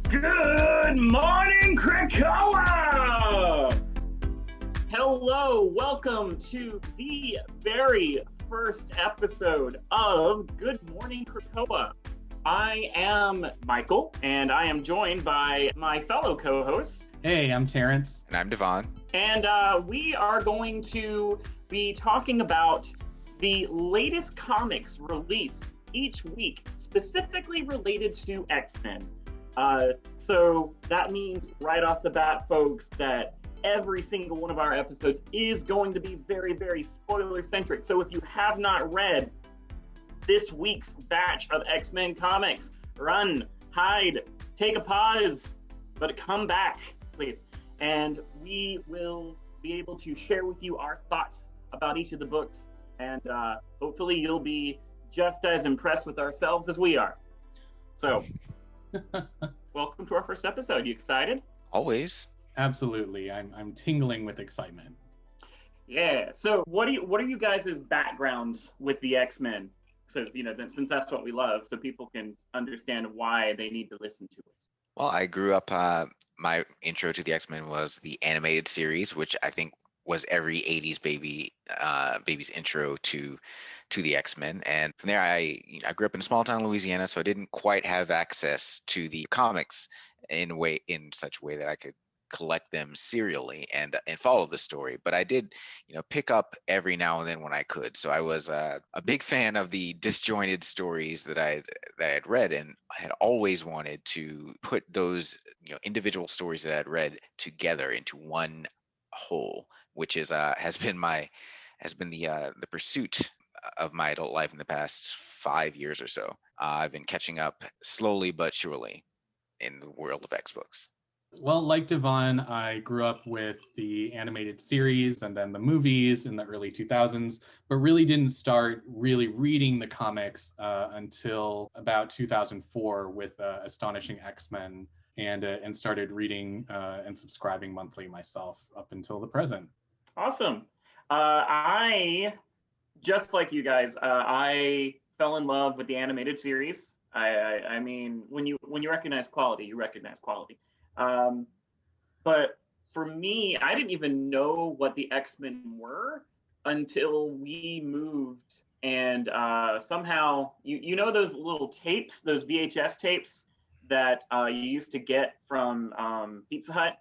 Good morning, Krakoa! Hello, welcome to the very first episode of Good Morning Krakoa. I am Michael, and I am joined by my fellow co-hosts. Hey, I'm Terence. And I'm DeVon. And we are going to be talking about the latest comics released each week, specifically related to X-Men. So that means right off the bat, folks, that every single one of our episodes is going to be very, very spoiler-centric. So if you have not read this week's batch of X-Men comics, run, hide, take a pause, but come back, please. And we will be able to share with you our thoughts about each of the books, and hopefully you'll be just as impressed with ourselves as we are. So, welcome to our first episode. You excited? Always. Absolutely. I'm tingling with excitement. Yeah. So, what are you guys' backgrounds with the X-Men? Because since that's what we love, so people can understand why they need to listen to us. Well, I grew up. My intro to the X-Men was the animated series, which I think was every '80s baby's intro to the X-Men. And from there, I grew up in a small town, Louisiana, so I didn't quite have access to the comics in such a way that I could collect them serially and follow the story. But I did, pick up every now and then when I could. So I was a big fan of the disjointed stories that I had read, and I had always wanted to put those individual stories that I had read together into one whole, which has been the pursuit of my adult life in the past 5 years or so. I've been catching up slowly but surely in the world of X books. Well, like DeVon, I grew up with the animated series and then the movies in the early 2000s, but really didn't start really reading the comics until about 2004 with Astonishing X-Men, and started reading and subscribing monthly myself up until the present. Awesome. I, just like you guys, I fell in love with the animated series. I mean, when you recognize quality, you recognize quality. But for me, I didn't even know what the X-Men were until we moved, and somehow, you know those little tapes, those VHS tapes that you used to get from Pizza Hut?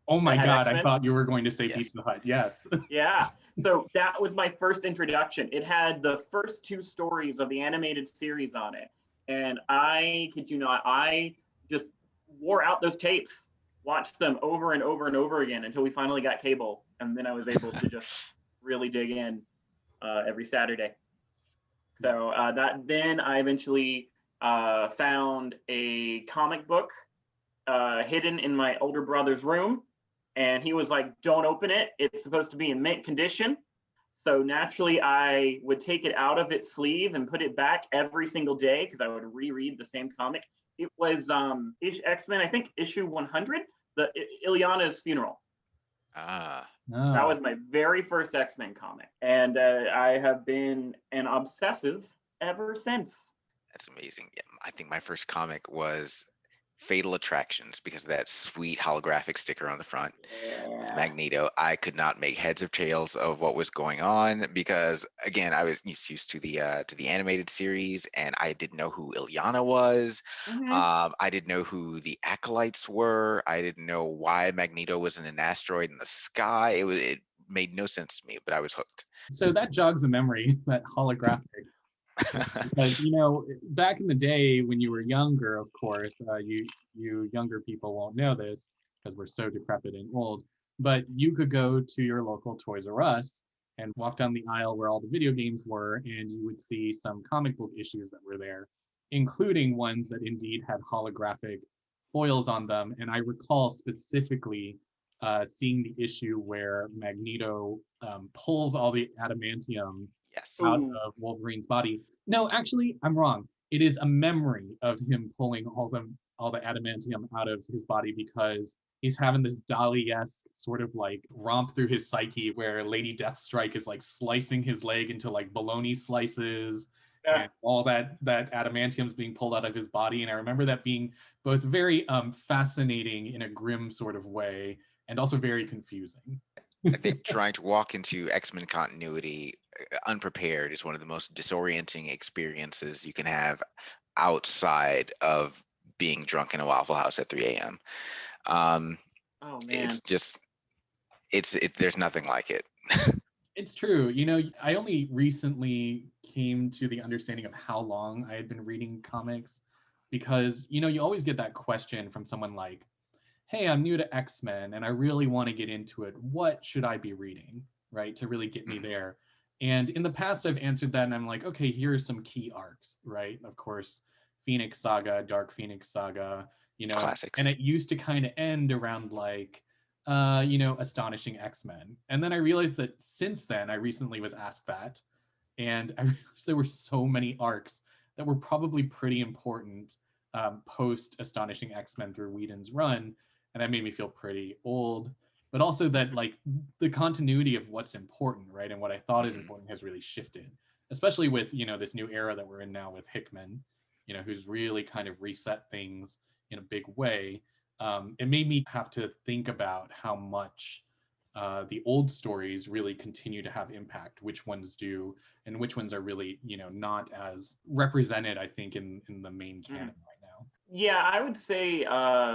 Oh my God, X-Men? I thought you were going to say Yes. Pizza Hut. Yes. Yeah, so that was my first introduction. It had the first 2 stories of the animated series on it. And I kid you not, I just wore out those tapes, watched them over and over and over again until we finally got cable. And then I was able to just really dig in every Saturday. So then I eventually found a comic book hidden in my older brother's room. And he was like, don't open it. It's supposed to be in mint condition. So naturally, I would take it out of its sleeve and put it back every single day because I would reread the same comic. It was X-Men, I think, issue 100, Illyana's funeral. Ah. Oh. That was my very first X-Men comic. And I have been an obsessive ever since. That's amazing. Yeah, I think my first comic was Fatal Attractions because of that sweet holographic sticker on the front with Magneto. I could not make heads or tails of what was going on because, again, I was used to the animated series, and I didn't know who Illyana was. Mm-hmm. I didn't know who the acolytes were. I didn't know why Magneto was in an asteroid in the sky. It made no sense to me, but I was hooked. So that jogs a memory, that holographic. Because back in the day when you were younger, of course, you younger people won't know this because we're so decrepit and old, but you could go to your local Toys R Us and walk down the aisle where all the video games were, and you would see some comic book issues that were there, including ones that indeed had holographic foils on them. And I recall specifically seeing the issue where Magneto pulls all the adamantium Yes. out of Wolverine's body. No, actually, I'm wrong. It is a memory of him pulling all the adamantium out of his body because he's having this Dali-esque sort of like romp through his psyche where Lady Deathstrike is like slicing his leg into like bologna slices, Yeah. and all that adamantium's being pulled out of his body. And I remember that being both very fascinating in a grim sort of way and also very confusing. I think trying to walk into X-Men continuity unprepared is one of the most disorienting experiences you can have outside of being drunk in a Waffle House at 3 a.m. Oh man. It's just, there's nothing like it. It's true. You know, I only recently came to the understanding of how long I had been reading comics because, you know, you always get that question from someone like, hey, I'm new to X-Men and I really want to get into it. What should I be reading, right, to really get me there? And in the past, I've answered that and I'm like, okay, here are some key arcs, right? Of course, Phoenix Saga, Dark Phoenix Saga, you know, Classics. and it used to kind of end around like, you know, Astonishing X-Men. And then I realized that since then, I recently was asked that, and I realized there were so many arcs that were probably pretty important post Astonishing X-Men through Whedon's run, and that made me feel pretty old. But also that like the continuity of what's important, right, and what I thought is important has really shifted, especially with, you know, this new era that we're in now with Hickman, you know, who's really kind of reset things in a big way. It made me have to think about how much the old stories really continue to have impact, which ones do, and which ones are really, you know, not as represented, I think, in the main canon right now. Yeah, I would say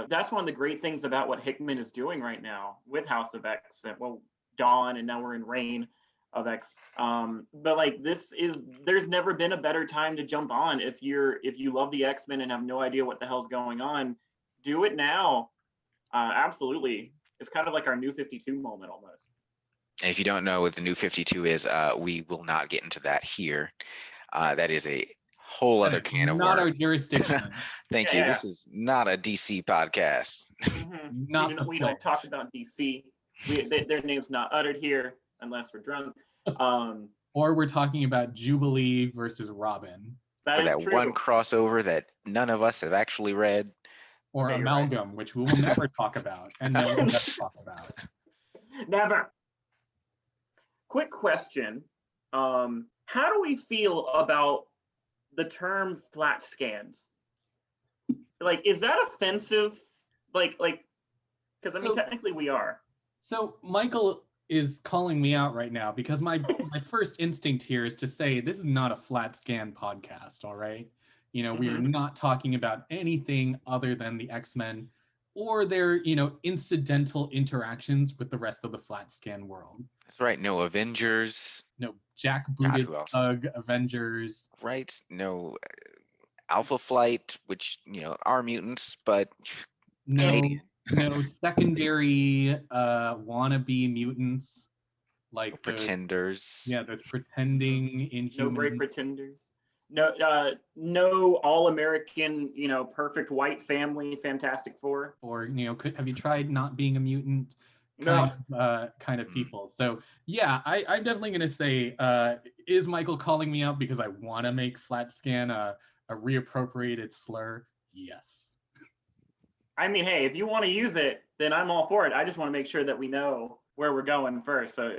that's one of the great things about what Hickman is doing right now with House of X. Well, Dawn, and now we're in Reign of X. But like there's never been a better time to jump on if you love the X-Men and have no idea what the hell's going on. Do it now. Absolutely. It's kind of like our New 52 moment almost. And if you don't know what the New 52 is, we will not get into that here. That is a whole other can of worms. Not our jurisdiction. Thank you. This is not a DC podcast. Not we don't talk about DC. Their name's not uttered here unless we're drunk. Or we're talking about Jubilee versus Robin. That true. one crossover that none of us have actually read. Or Okay, Amalgam, right. which we will never talk about, and no one does talk about. Never. Quick question. How do we feel about the term flatscans? Like, is that offensive? Like, because I mean, technically we are. So Michael is calling me out right now because my first instinct here is to say this is not a Flatscan podcast, all right? You know, we are not talking about anything other than the X-Men or their, you know, incidental interactions with the rest of the Flatscan world. That's right. No Avengers. No jackbooted thug Avengers. Right. No Alpha Flight, which, you know, are mutants, but Canadian. No secondary wannabe mutants like pretenders. Those pretending Inhumans. No great pretenders. No all-American, you know, perfect white family, Fantastic Four. Or, you know, have you tried not being a mutant? Kind of people. So yeah, I'm definitely gonna say, is Michael calling me out because I want to make Flatscan a reappropriated slur? Yes. I mean, hey, if you want to use it, then I'm all for it. I just want to make sure that we know where we're going first. So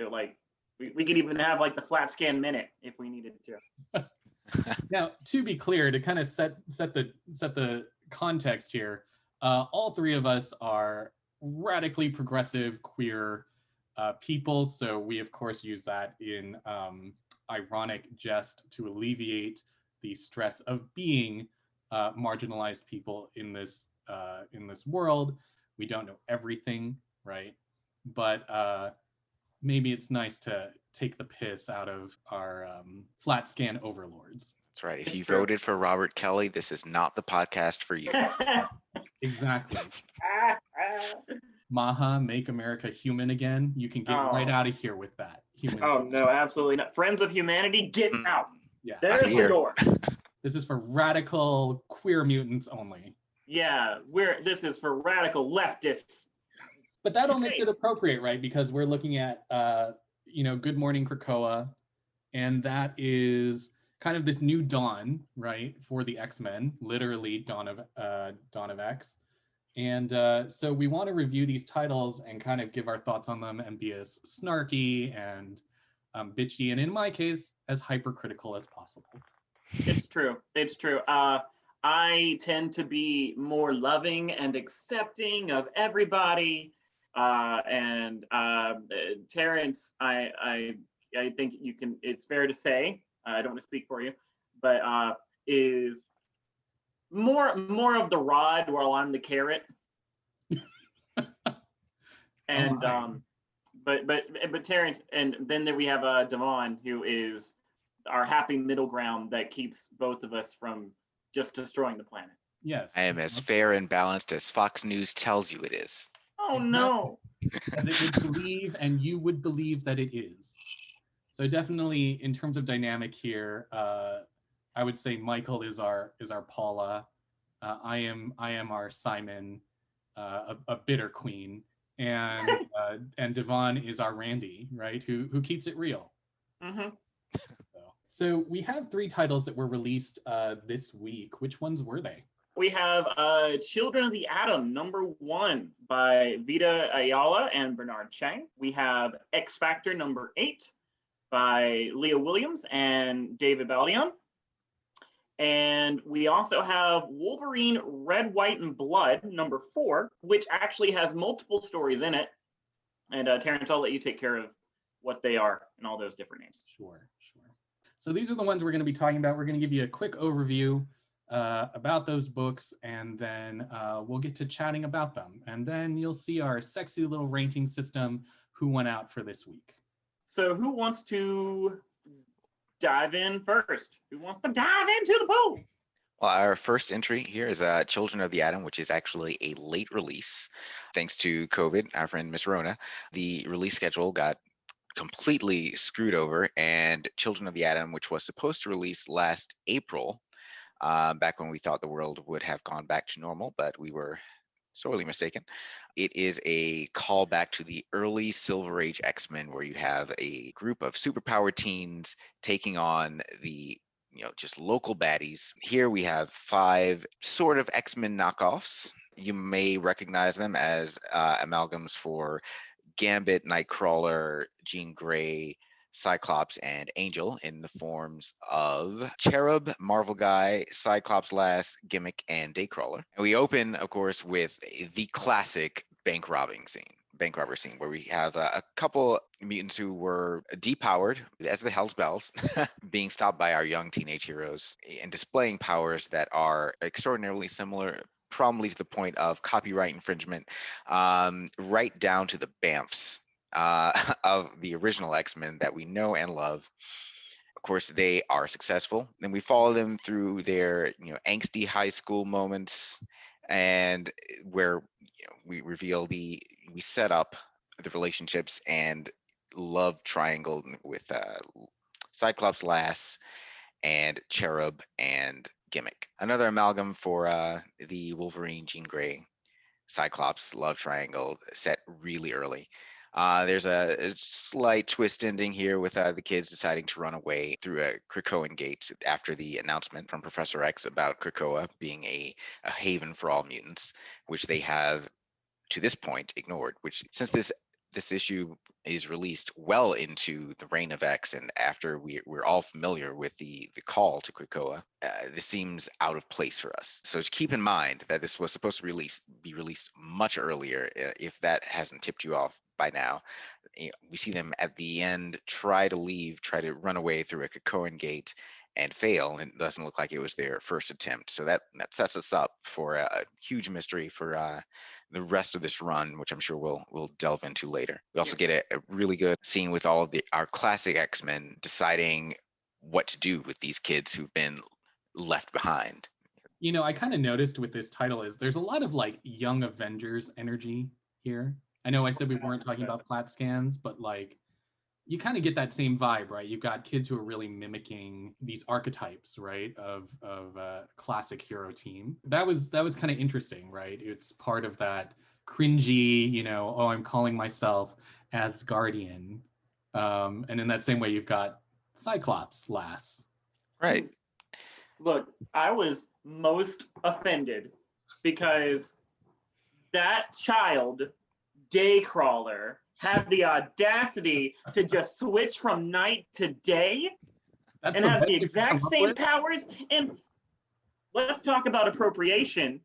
we could even have like the Flatscan minute if we needed to. Now, to be clear, to kind of set the context here, all three of us are radically progressive queer people, so we of course use that in ironic jest to alleviate the stress of being marginalized people in this world. We don't know everything, right? But maybe it's nice to take the piss out of our Flatscan overlords. That's right. If you voted for Robert Kelly, this is not the podcast for you. Exactly. Maha, make America human again. You can get right out of here with that. Oh, no, absolutely not. Friends of Humanity, get out. Yeah. There's the door. This is for radical queer mutants only. Yeah, this is for radical leftists. But that all makes it appropriate, right? Because we're looking at, you know, Good Morning Krakoa, and that is kind of this new dawn, right, for the X-Men, literally dawn of X. And so we want to review these titles and kind of give our thoughts on them and be as snarky and bitchy, and in my case, as hypercritical as possible. It's true. It's true. I tend to be more loving and accepting of everybody. And Terence, I think you can. It's fair to say. I don't want to speak for you, but is more of the rod while I'm the carrot. And but Terence, and then there we have DeVon, who is our happy middle ground that keeps both of us from just destroying the planet. Yes. I am as fair and balanced as Fox News tells you it is. Oh no. As it would believe, and you would believe that it is. So definitely, in terms of dynamic here, I would say Michael is our Paula. I am our Simon, a bitter queen, and DeVon is our Randy, right? Who keeps it real. Mm-hmm. So we have 3 titles that were released this week. Which ones were they? We have Children of the Atom, #1 by Vita Ayala and Bernard Chang. We have X Factor #8 by Leah Williams and David Baldion. And we also have Wolverine Red, White, and Blood #4, which actually has multiple stories in it. And Terence, I'll let you take care of what they are and all those different names. Sure. So these are the ones we're going to be talking about. We're going to give you a quick overview about those books, and then we'll get to chatting about them. And then you'll see our sexy little ranking system, who went out for this week. So who wants to dive in first? Who wants to dive into the pool? Well, our first entry here is Children of the Atom, which is actually a late release. Thanks to COVID, our friend Miss Rona, the release schedule got completely screwed over, and Children of the Atom, which was supposed to release last April, back when we thought the world would have gone back to normal, but we were sorely mistaken. It is a callback to the early Silver Age X-Men, where you have a group of superpowered teens taking on the just local baddies. Here we have 5 sort of X-Men knockoffs. You may recognize them as amalgams for Gambit, Nightcrawler, Jean Grey, Cyclops, and Angel in the forms of Cherub, Marvel Guy, Cyclops Lass, Gimmick, and Daycrawler. And we open, of course, with the classic bank robber scene, where we have a couple mutants who were depowered as the Hell's Bells, being stopped by our young teenage heroes and displaying powers that are extraordinarily similar, probably to the point of copyright infringement, right down to the Bamfs of the original X-Men that we know and love. Of course, they are successful. Then we follow them through their angsty high school moments, and where we set up the relationships and love triangle with Cyclops Lass and Cherub and Gimmick. Another amalgam for the Wolverine, Jean Grey, Cyclops love triangle set really early. There's a slight twist ending here with the kids deciding to run away through a Krakoan gate after the announcement from Professor X about Krakoa being a haven for all mutants, which they have to this point ignored. Which, since this issue is released well into the reign of X, and after we're all familiar with the call to Krakoa, this seems out of place for us. So just keep in mind that this was supposed to be released much earlier. If that hasn't tipped you off by now, we see them at the end try to run away through a Krakoan gate and fail, and it doesn't look like it was their first attempt. So that sets us up for a huge mystery for the rest of this run, which I'm sure we'll delve into later. We also get a really good scene with all of our classic X-Men deciding what to do with these kids who've been left behind. I kind of noticed with this title is there's a lot of like young Avengers energy here. I know I said we weren't talking about Flatscans, but like you kind of get that same vibe, right? You've got kids who are really mimicking these archetypes, right, of a classic hero team. That was kind of interesting, right? It's part of that cringy, oh, I'm calling myself Asgardian. And in that same way, you've got Cyclops Lass. Right. Look, I was most offended because that child, Daycrawler, had the audacity to just switch from night to day. That's and the have best the you can come exact up same with? powers. And let's talk about appropriation.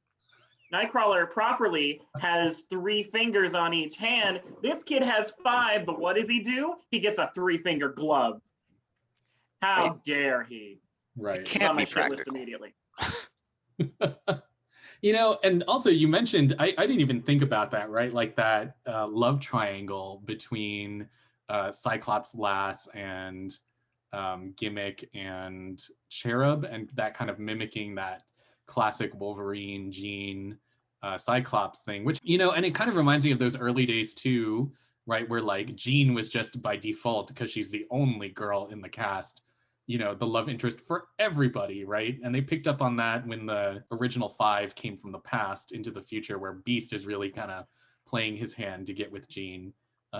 Nightcrawler properly has 3 fingers on each hand. This kid has 5, but what does he do? He gets a 3-finger glove. How dare he? Right. He's on Can't my be shit list practical. immediately. You know, and also you mentioned, I didn't even think about that, right? Like that love triangle between Cyclops Lass and Gimmick and Cherub, and that kind of mimicking that classic Wolverine, Jean, Cyclops thing, which, you know, and it kind of reminds me of those early days too, right? Where like Jean was just by default, because she's the only girl in the cast, you know, the love interest for everybody, right? And they picked up on that when the original 5 came from the past into the future, where Beast is really kind of playing his hand to get with Jean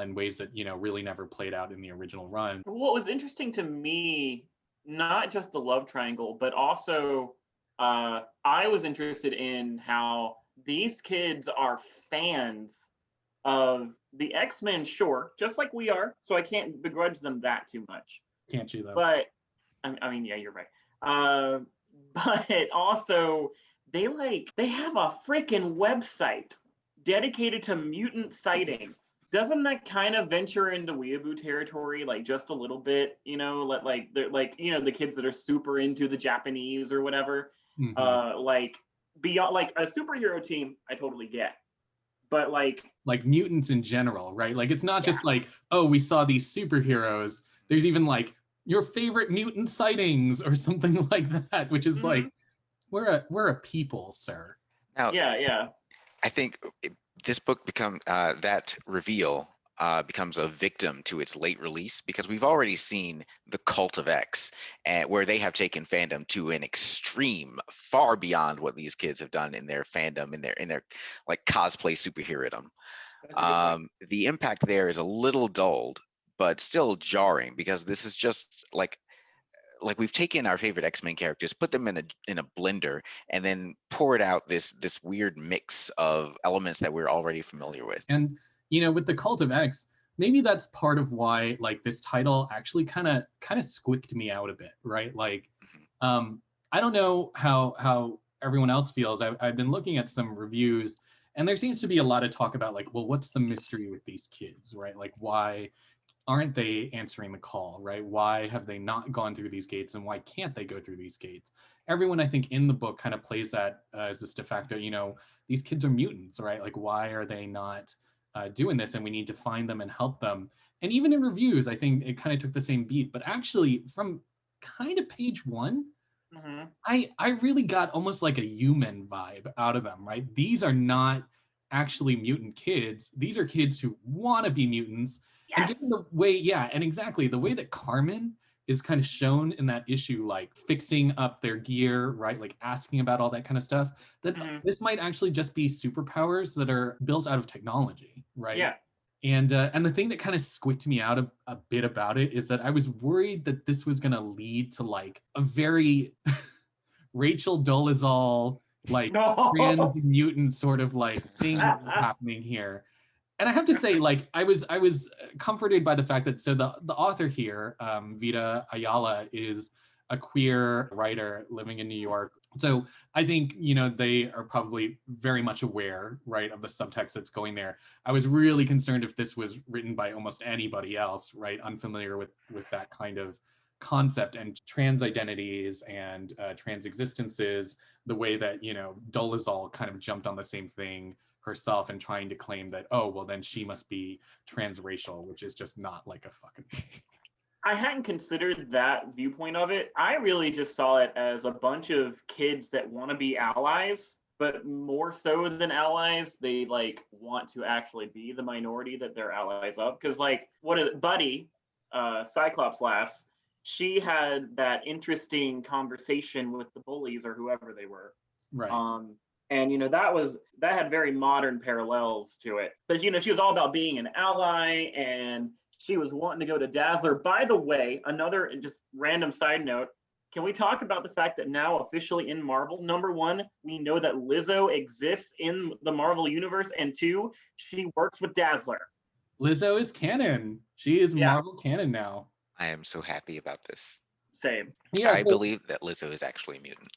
in ways that, you know, really never played out in the original run. What was interesting to me, not just the love triangle, but also I was interested in how these kids are fans of the X-Men, sure, just like we are. So I can't begrudge them that too much. Can't you though? But I mean, yeah, you're right. But also, they have a freaking website dedicated to mutant sightings. Doesn't that kind of venture into weeaboo territory, like just a little bit? You know, like they're like, you know, the kids that are super into the Japanese or whatever. Like beyond like a superhero team, I totally get. But like mutants in general, right? Like it's not just like, oh, we saw these superheroes. There's even like your favorite mutant sightings or something like that, which is like, we're a people, sir. Now, yeah. I think this book that reveal becomes a victim to its late release, because we've already seen the Cult of X, where they have taken fandom to an extreme, far beyond what these kids have done in their fandom, in their like cosplay superherodom. The impact there is a little dulled, but still jarring, because this is just like we've taken our favorite X-Men characters, put them in a blender, and then poured out this weird mix of elements that we're already familiar with. And you know, with the Cult of X, maybe that's part of why like this title actually kind of squicked me out a bit, right? Like, I don't know how everyone else feels. I've been looking at some reviews, and there seems to be a lot of talk about like, well, what's the mystery with these kids, right? Like, why aren't they answering the call, right? Why have they not gone through these gates, and why can't they go through these gates? Everyone, I think, in the book kind of plays that as this de facto, you know, these kids are mutants, right? Like, why are they not doing this? And we need to find them and help them. And even in reviews, I think it kind of took the same beat. But actually, from kind of page 1, I really got almost like a human vibe out of them, right? These are not actually mutant kids. These are kids who want to be mutants. And just the way, and exactly the way that Carmen is kind of shown in that issue, like fixing up their gear, right? Like asking about all that kind of stuff, that this might actually just be superpowers that are built out of technology, right? Yeah. And the thing that kind of squicked me out a bit about it is that I was worried that this was going to lead to like a very Rachel Dolezal, like trans mutant sort of like thing happening here. And I have to say, like, I was comforted by the fact that the author here, Vita Ayala, is a queer writer living in New York. So I think, you know, they are probably very much aware, right, of the subtext that's going there. I was really concerned if this was written by almost anybody else, right, unfamiliar with that kind of concept and trans identities and trans existences, the way that, you know, Dolezal kind of jumped on the same thing herself and trying to claim that, oh, well, then she must be transracial, which is just not like a fucking thing. I hadn't considered that viewpoint of it. I really just saw it as a bunch of kids that want to be allies, but more so than allies, they like want to actually be the minority that they're allies of. Because like, Buddy, Cyclops Lass, she had that interesting conversation with the bullies or whoever they were. Right. And, you know, that had very modern parallels to it. But, you know, she was all about being an ally, and she was wanting to go to Dazzler. By the way, another just random side note, can we talk about the fact that now officially in Marvel, number 1, we know that Lizzo exists in the Marvel universe, and 2, she works with Dazzler. Lizzo is canon. She is Marvel canon now. I am so happy about this. same. Yeah, I believe that Lizzo is actually a mutant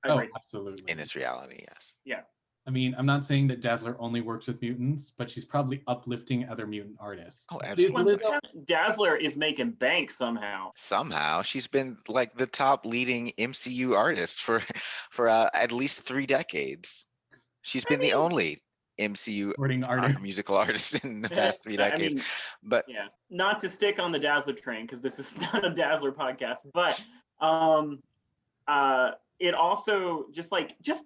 oh, Agreed. absolutely. in this reality. Yes. Yeah. I mean, I'm not saying that Dazzler only works with mutants, but she's probably uplifting other mutant artists. Oh, Is absolutely. Lizzo- Dazzler is making bank somehow. Somehow she's been like the top leading MCU artist for at least 3 decades. She's been the only MCU supporting artist. musical artist in the past 3 decades. But yeah, not to stick on the Dazzler train because this is not a Dazzler podcast, but it also just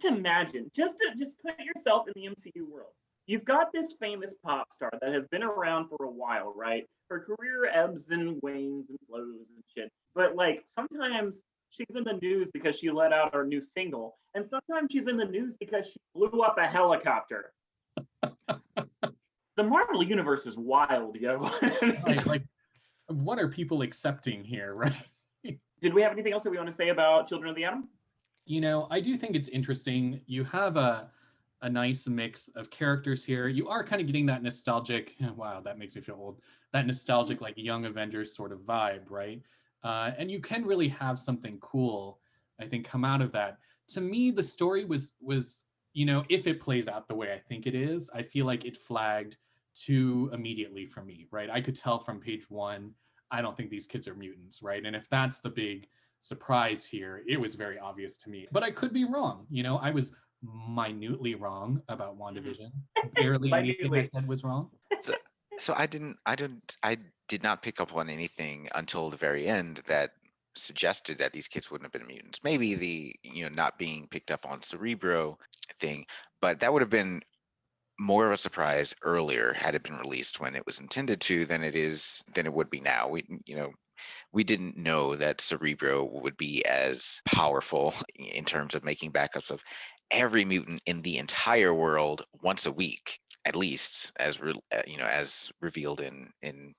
imagine, just put yourself in the MCU world. You've got this famous pop star that has been around for a while, right? Her career ebbs and wanes and flows and shit. But like sometimes she's in the news because she let out her new single, and sometimes she's in the news because she blew up a helicopter. The Marvel universe is wild, yo. Right, like, what are people accepting here, right? Did we have anything else that we want to say about Children of the Atom? You know, I do think it's interesting. You have a nice mix of characters here. You are kind of getting that nostalgic, wow, that makes me feel old, that nostalgic, like Young Avengers sort of vibe, right? And you can really have something cool, I think, come out of that. To me, the story was, you know, if it plays out the way I think it is, I feel like it flagged too immediately for me, right? I could tell from page 1, I don't think these kids are mutants, right? And if that's the big surprise here, it was very obvious to me. But I could be wrong. You know, I was minutely wrong about WandaVision. Barely anything I said was wrong. So I did not pick up on anything until the very end that suggested that these kids wouldn't have been mutants. Maybe the, you know, not being picked up on Cerebro thing, but that would have been more of a surprise earlier had it been released when it was intended to than it would be now. We didn't know that Cerebro would be as powerful in terms of making backups of every mutant in the entire world once a week, at least, as revealed in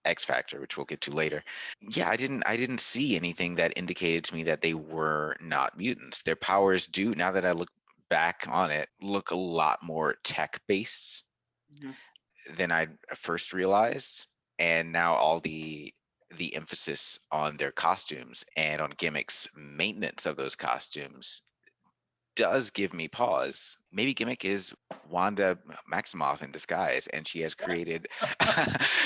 X Factor, which we'll get to later. Yeah, I didn't see anything that indicated to me that they were not mutants. Their powers do, now that I look back on it, look a lot more tech based than I first realized. And now all the emphasis on their costumes and on Gimmick's maintenance of those costumes does give me pause. Maybe Gimmick is Wanda Maximoff in disguise, and she has created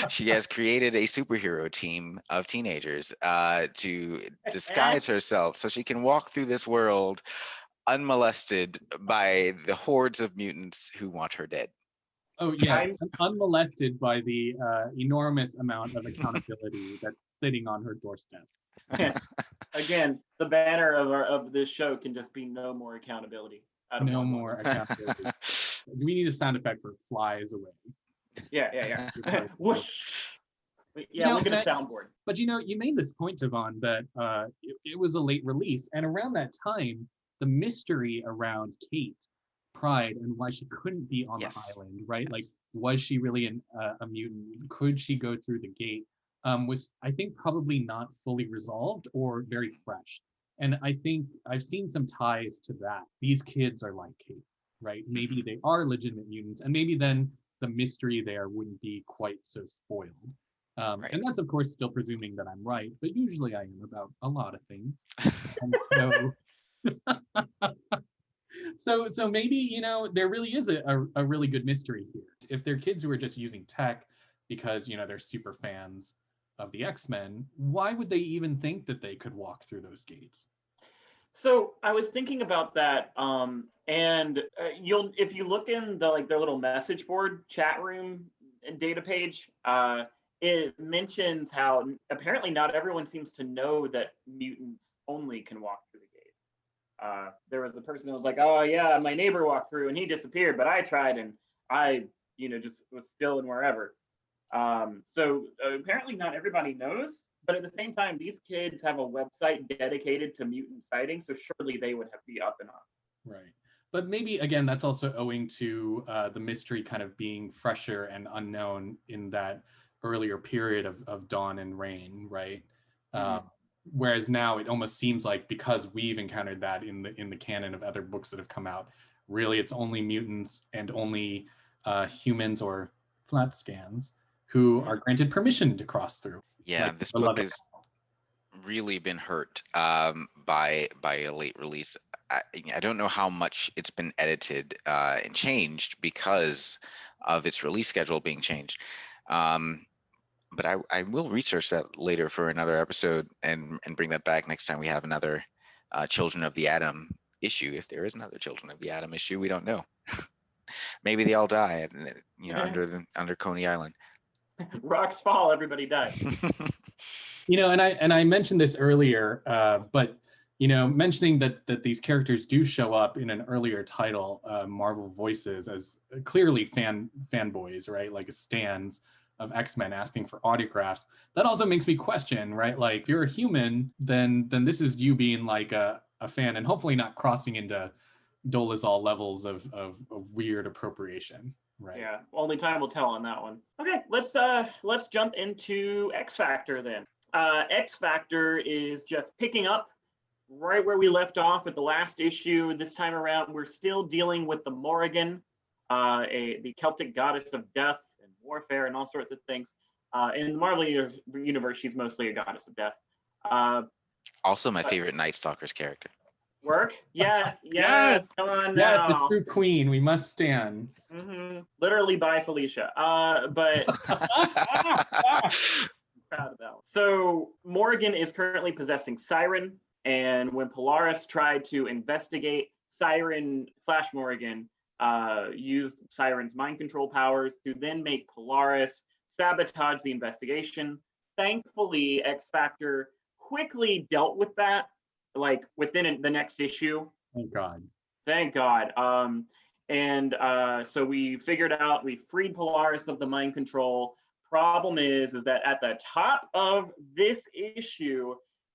she has created a superhero team of teenagers to disguise herself so she can walk through this world unmolested by the hordes of mutants who want her dead. Oh yeah, unmolested by the enormous amount of accountability that's sitting on her doorstep. Again, the banner of this show can just be no more accountability. No more accountability. We need a sound effect for flies away. Yeah. Whoosh. Yeah, No, we'll get a soundboard. But you know, you made this point, DeVon, that it was a late release, and around that time, the mystery around Kate Pride and why she couldn't be on the island, right? Like, was she really a mutant? Could she go through the gate? Was, I think, probably not fully resolved or very fresh. And I think I've seen some ties to that. These kids are like Kate, right? Maybe they are legitimate mutants, and maybe then the mystery there wouldn't be quite so spoiled. Right. And that's, of course, still presuming that I'm right, but usually I am about a lot of things. And so maybe, you know, there really is a really good mystery here. If they're kids who are just using tech because, you know, they're super fans of the X-Men, why would they even think that they could walk through those gates? So I was thinking about that, and if you look in the their little message board chat room data page, it mentions how apparently not everyone seems to know that mutants only can walk through the gates. There was a person that was like, "Oh yeah, my neighbor walked through and he disappeared, but I tried and I, just was still in wherever." So apparently not everybody knows. But at the same time, these kids have a website dedicated to mutant sightings, so surely they would be up and on. Right. But maybe, again, that's also owing to the mystery kind of being fresher and unknown in that earlier period of Dawn and Reign, right? Mm-hmm. Whereas now it almost seems like, because we've encountered that in the canon of other books that have come out, really it's only mutants and only humans or flatscans who are granted permission to cross through. Yeah, like this book is really been hurt by a late release. I don't know how much it's been edited and changed because of its release schedule being changed. But I will research that later for another episode and bring that back next time we have another Children of the Atom issue. If there is another Children of the Atom issue, we don't know. Maybe they all die, under Coney Island. Rocks fall, everybody dies. And I mentioned this earlier, but mentioning that these characters do show up in an earlier title, Marvel Voices, as clearly fanboys, right? Like stans of X-Men asking for autographs. That also makes me question, right? Like if you're a human, then this is you being like a fan, and hopefully not crossing into Dolezal levels of weird appropriation. Right. Yeah, only time will tell on that one. Okay, let's jump into X Factor then. X Factor is just picking up right where we left off with the last issue. This time around, we're still dealing with the Morrigan, the Celtic goddess of death and warfare and all sorts of things. In the Marvel universe, she's mostly a goddess of death. Also, my favorite Night Stalker's character. Work? Yes. Come on now. Yes, a true queen. We must stand. Literally by Felicia. But proud of that one. So Morrigan is currently possessing Siren, and when Polaris tried to investigate, Siren / Morrigan used Siren's mind control powers to then make Polaris sabotage the investigation. Thankfully, X Factor quickly dealt with that, like within the next issue. Thank God. So we figured out, we freed Polaris of the mind control. Problem is that at the top of this issue,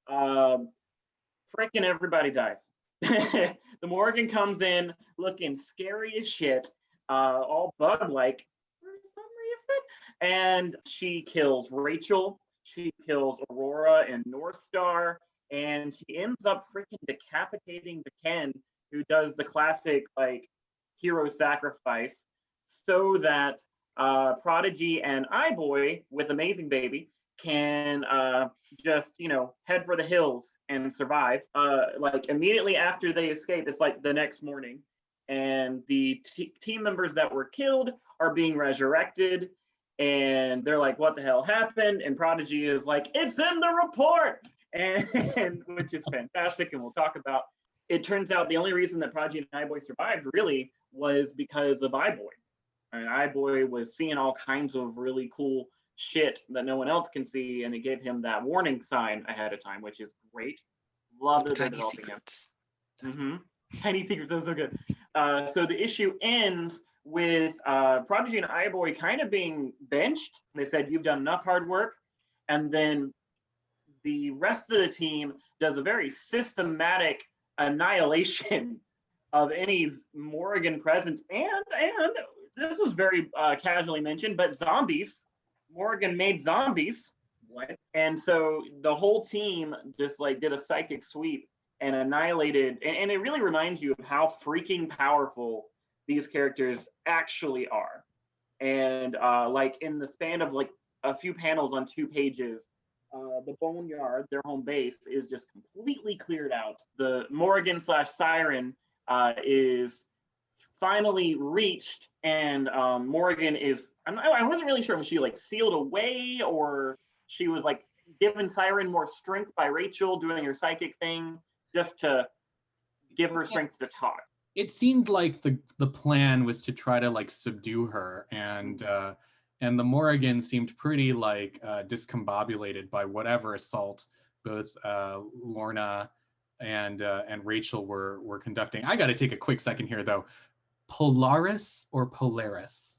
freaking everybody dies. The Morrigan comes in looking scary as shit, all bug-like for some reason, and she kills Rachel, she kills Aurora and North Star, and she ends up freaking decapitating the Ken, who does the classic like hero sacrifice, so that Prodigy and iBoy with Amazing Baby can just head for the hills and survive. Like immediately after they escape, it's like the next morning, and the team members that were killed are being resurrected, and they're like, what the hell happened? And Prodigy is like, it's in the report, and which is fantastic, and we'll talk about. It turns out the only reason that Prodigy and iBoy survived really was because of iBoy. And iBoy was seeing all kinds of really cool shit that no one else can see, and it gave him that warning sign ahead of time, which is great. Love that they're developing him. Tiny secrets, those are good. So the issue ends with Prodigy and iBoy kind of being benched. They said, you've done enough hard work. And then the rest of the team does a very systematic annihilation of any Morrigan presence, and this was very casually mentioned, but zombies. Morrigan made zombies. What? And so the whole team just like did a psychic sweep and annihilated, and it really reminds you of how freaking powerful these characters actually are. And like in the span of like a few panels on 2 pages, the Boneyard, their home base, is just completely cleared out. The Morrigan / Siren is finally reached, and Morrigan is, I wasn't really sure, was she like sealed away, or she was like giving Siren more strength by Rachel doing her psychic thing just to give her strength to talk. It seemed like the plan was to try to like subdue her, and the Morrigan seemed pretty like discombobulated by whatever assault both Lorna and Rachel were conducting. I got to take a quick second here though. Polaris or Polaris?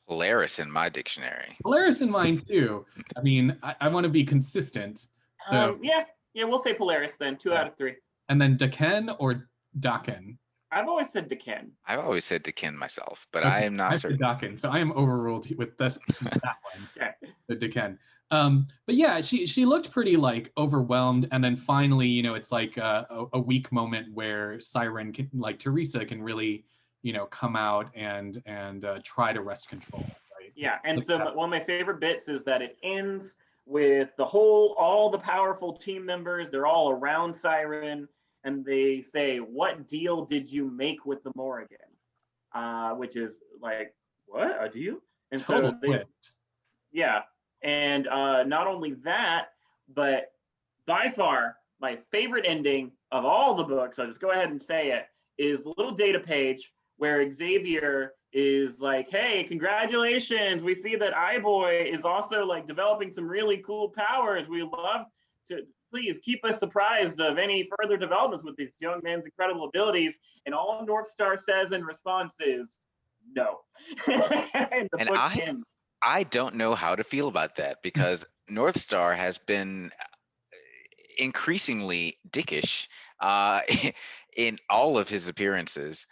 Polaris in my dictionary. Polaris in mine too. I mean, I want to be consistent. So yeah, we'll say Polaris then. 2 out of 3. And then Daken or Daken? I've always said Daken. I've always said Daken myself, but okay. I am not certain. Daken, so I am overruled with that one. Okay. The Daken. But yeah, she looked pretty like overwhelmed, and then finally, it's like a weak moment where Siren can, like Teresa, can really, come out and try to wrest control. Right? Yeah, and so one of my favorite bits is that it ends with all the powerful team members. They're all around Siren, and they say, "What deal did you make with the Morrigan?" Which is like, what, a deal? And Total so they, twist. yeah, and not only that, but by far my favorite ending of all the books, I'll just go ahead and say it, is a little data page where Xavier is like, "Hey, congratulations, we see that iBoy is also like developing some really cool powers. We love to, please keep us surprised of any further developments with this young man's incredible abilities." And all Northstar says in response is, "No." And the book ends. I don't know how to feel about that, because Northstar has been increasingly dickish in all of his appearances.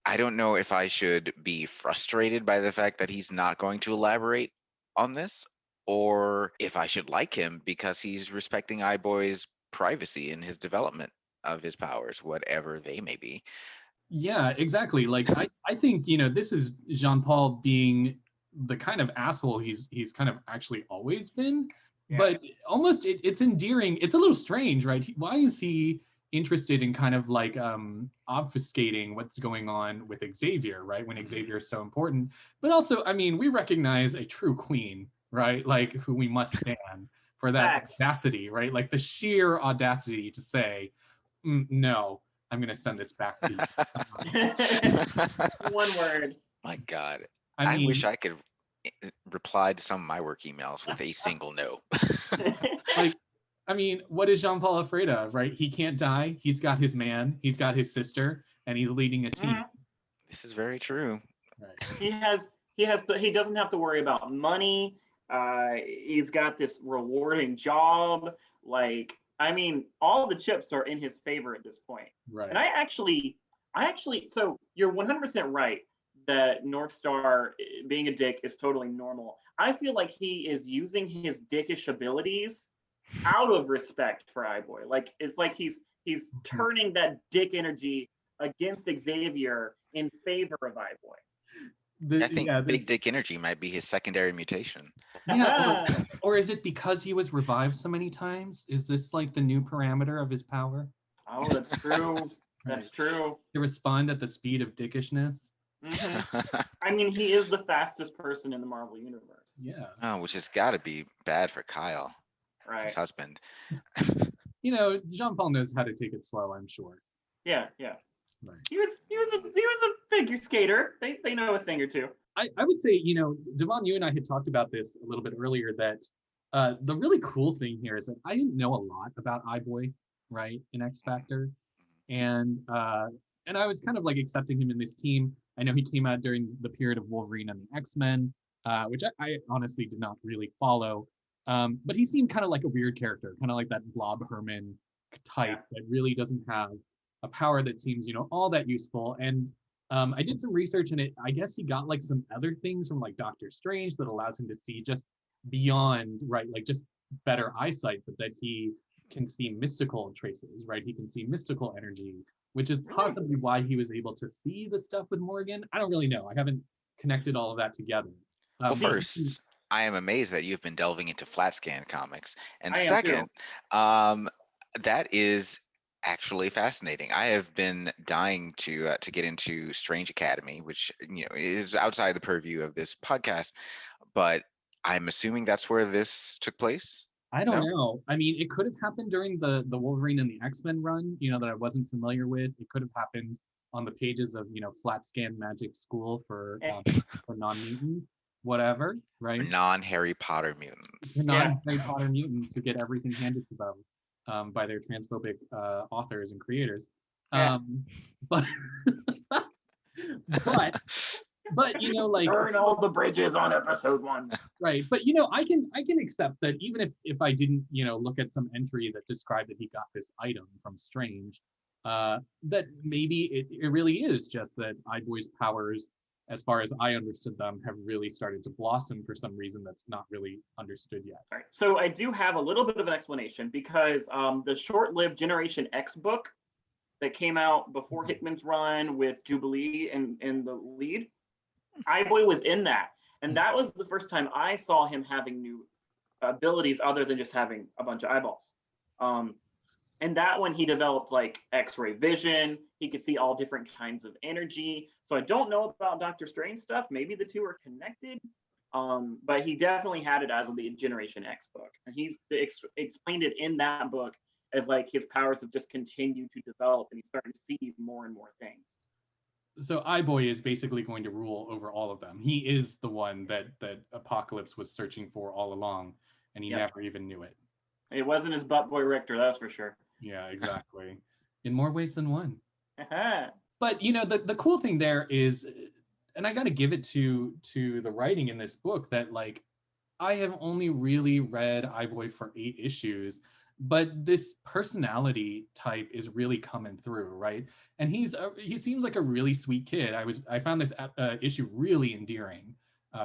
I don't know if I should be frustrated by the fact that he's not going to elaborate on this, or if I should like him because he's respecting iBoy's privacy in his development of his powers, whatever they may be. Yeah, exactly. Like I think, this is Jean-Paul being the kind of asshole he's kind of actually always been. Yeah. But almost it's endearing. It's a little strange, right? Why is he interested in kind of like obfuscating what's going on with Xavier, right? When Xavier is so important. But also, I mean, we recognize a true queen, right? Like, who we must stand for that audacity, right? Like the sheer audacity to say, no, I'm going to send this back to you. One word. My God. I wish I could reply to some of my work emails with a single no. Like, I mean, what is Jean-Paul afraid of, right? He can't die. He's got his man. He's got his sister, and he's leading a team. This is very true. Right. He doesn't have to worry about money. He's got this rewarding job. Like, I mean, all the chips are in his favor at this point. Right. And I actually, so you're 100% right that Northstar being a dick is totally normal. I feel like he is using his dickish abilities out of respect for iBoy. Like, it's like he's turning that dick energy against Xavier in favor of iBoy. I think big dick energy might be his secondary mutation. Yeah, or is it because he was revived so many times? Is this like the new parameter of his power? Oh, that's true. That's true. To respond at the speed of dickishness. Mm-hmm. I mean, he is the fastest person in the Marvel universe. Yeah. Oh, which has got to be bad for Kyle, right? His husband. Jean-Paul knows how to take it slow, I'm sure. Yeah. Right. He was a figure skater. They know a thing or two. I would say, DeVon, you and I had talked about this a little bit earlier, that the really cool thing here is that I didn't know a lot about iBoy, right, in X Factor, and I was kind of like accepting him in this team. I know he came out during the period of Wolverine and the X-Men, which I honestly did not really follow, but he seemed kind of like a weird character, kind of like that Blob Herman type that really doesn't have a power that seems, all that useful. And I did some research, and I guess he got like some other things from like Doctor Strange that allows him to see just beyond, right, like just better eyesight, but that he can see mystical traces, right? He can see mystical energy, which is possibly why he was able to see the stuff with Morgan. I don't really know. I haven't connected all of that together. Well, first, I am amazed that you've been delving into Flatscan comics, and second, that is actually fascinating. I have been dying to get into Strange Academy, which is outside the purview of this podcast, but I'm assuming that's where this took place. I don't know. I mean, it could have happened during the Wolverine and the X-Men run, that I wasn't familiar with. It could have happened on the pages of Flatscan Magic School for non-mutant, whatever, right? Non-Harry Potter mutants. Non-Harry Potter mutants who get everything handed to them by their transphobic authors and creators. But like, burn all the bridges on episode 1. Right, but I can accept that even if I didn't look at some entry that described that he got this item from Strange, that maybe it really is just that iBoy's powers, as far as I understood them, have really started to blossom for some reason that's not really understood yet. All right. So I do have a little bit of an explanation, because the short-lived Generation X book that came out before Hickman's run with Jubilee in the lead, iBoy was in that. And that was the first time I saw him having new abilities other than just having a bunch of eyeballs. And that one he developed like X-ray vision. He could see all different kinds of energy. So I don't know about Doctor Strange stuff. Maybe the two are connected. But he definitely had it as the Generation X book, and he's explained it in that book as like his powers have just continued to develop, and he's starting to see more and more things. So Eye-Boy is basically going to rule over all of them. He is the one that Apocalypse was searching for all along, and he never even knew it. It wasn't his butt boy Richter, that's for sure. Yeah, exactly. In more ways than one. But you know, the cool thing there is, and I got to give it to the writing in this book, that like I have only really read Eye-Boy for 8 issues, but this personality type is really coming through, right? And he seems like a really sweet kid. I found this issue really endearing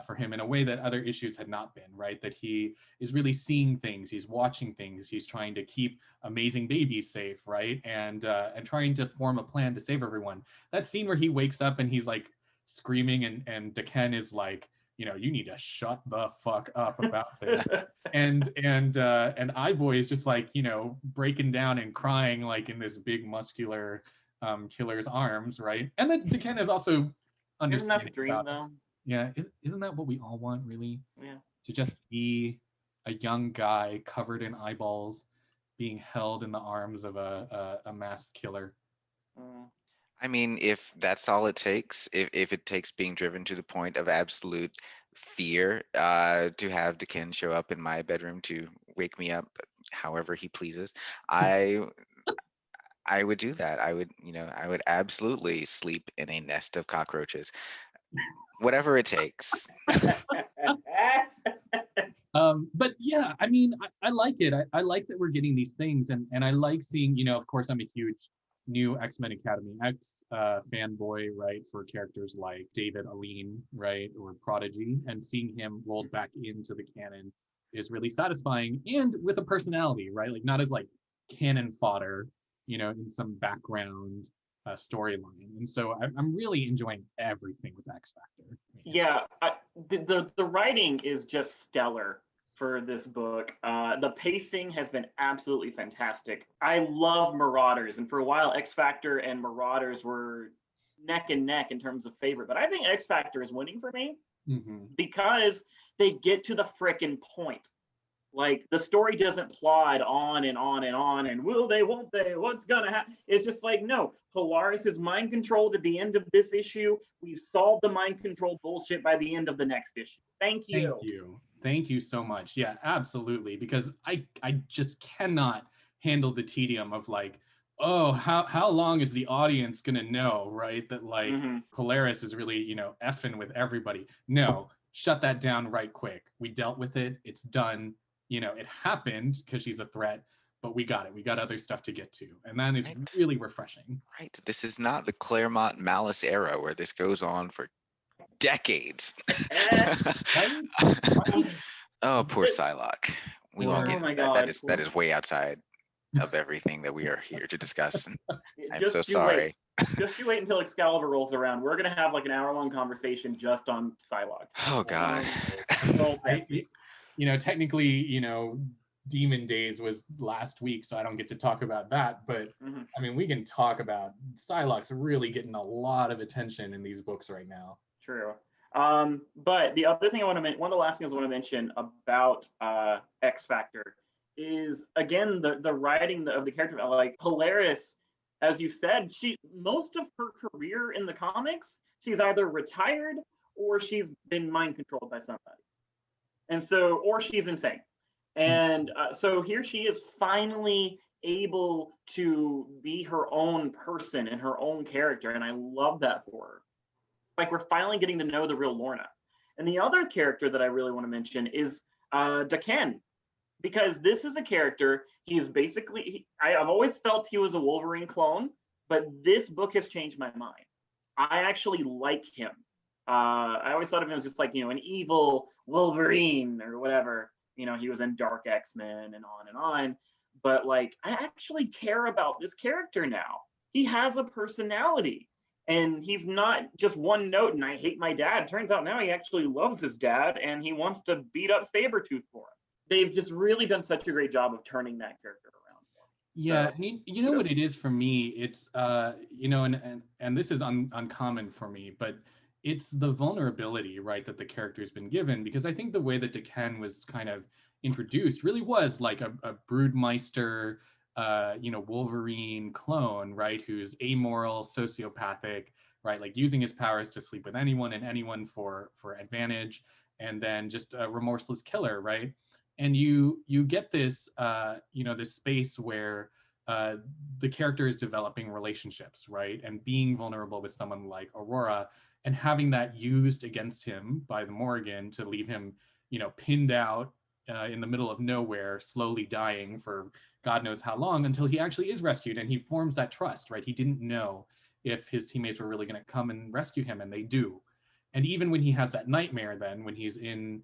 for him in a way that other issues had not been, right? That he is really seeing things, he's watching things, he's trying to keep amazing babies safe, right? And trying to form a plan to save everyone. That scene where he wakes up and he's like screaming, and DeVon is like, you know, you need to shut the fuck up about this. and Eye-Boy is just like, you know, breaking down and crying like in this big muscular killer's arms, right? And then DeVon is also understanding. Isn't that the dream though? Yeah, isn't that what we all want, really? Yeah. To just be a young guy covered in eyeballs, being held in the arms of a masked killer. I mean, if that's all it takes, if it takes being driven to the point of absolute fear, to have DeVon show up in my bedroom to wake me up however he pleases, I would do that. I would absolutely sleep in a nest of cockroaches. Whatever it takes. But yeah, I mean, I like it. I like that we're getting these things, and I like seeing, you know, of course, I'm a huge new X-Men Academy X fanboy, right, for characters like David Aline, right, or Prodigy, and seeing him rolled back into the canon is really satisfying, and with a personality, right, like not as like cannon fodder, you know, in some background storyline. And so I'm really enjoying everything with X Factor. Yeah, the writing is just stellar for this book. The pacing has been absolutely fantastic. I love Marauders, and for a while X Factor and Marauders were neck and neck in terms of favorite, but I think X Factor is winning for me because they get to the frickin' point. Like, the story doesn't plod on and on and on, and will they, won't they, what's gonna happen? It's just like, no, Polaris is mind controlled at the end of this issue. We solved the mind control bullshit by the end of the next issue. Thank you. Thank you so much. Yeah, absolutely. Because I just cannot handle the tedium of like, oh, how long is the audience gonna know, right? That like Polaris is really, you know, effing with everybody. No, shut that down right quick. We dealt with it. It's done. You know, it happened because she's a threat, but we got it. We got other stuff to get to. And that is really refreshing. Right. This is not the Claremont Malice era where this goes on for decades. Oh, poor Psylocke. We won't get into that. That is way outside of everything that we are here to discuss. I'm so sorry. Just you wait until Excalibur rolls around. We're going to have like an hour-long conversation just on Psylocke. Oh, God. You know, technically, you know, Demon Days was last week, so I don't get to talk about that. But I mean, we can talk about Psylocke's really getting a lot of attention in these books right now. True. But the other thing one of the last things I want to mention about X Factor is, again, the writing of the character. Like Polaris, as you said, most of her career in the comics, she's either retired or she's been mind controlled by somebody. And so, or she's insane. And so here she is finally able to be her own person and her own character. And I love that for her. Like, we're finally getting to know the real Lorna. And the other character that I really want to mention is DeVon, because this is a character, he's basically, I've always felt he was a Wolverine clone, but this book has changed my mind. I actually like him. I always thought of him as just like, you know, an evil Wolverine or whatever. You know, he was in Dark X-Men and on and on. But like, I actually care about this character now. He has a personality. And he's not just one note and I hate my dad. Turns out now he actually loves his dad and he wants to beat up Sabretooth for him. they've just really done such a great job of turning that character around. Yeah, So, you know what it is for me? It's you know, and this is uncommon for me, but it's the vulnerability, right, that the character's been given, because I think the way that DeVon was kind of introduced really was like a broodmeister, you know, Wolverine clone, right, who's amoral, sociopathic, right, like using his powers to sleep with anyone and anyone for advantage, and then just a remorseless killer, right? And you get this you know, this space where uh, the character is developing relationships, right, and being vulnerable with someone like Aurora, and having that used against him by the Morrigan to leave him, you know, pinned out in the middle of nowhere, slowly dying for God knows how long, until he actually is rescued, and he forms that trust, right? He didn't know if his teammates were really going to come and rescue him, and they do. And even when he has that nightmare, then when he's in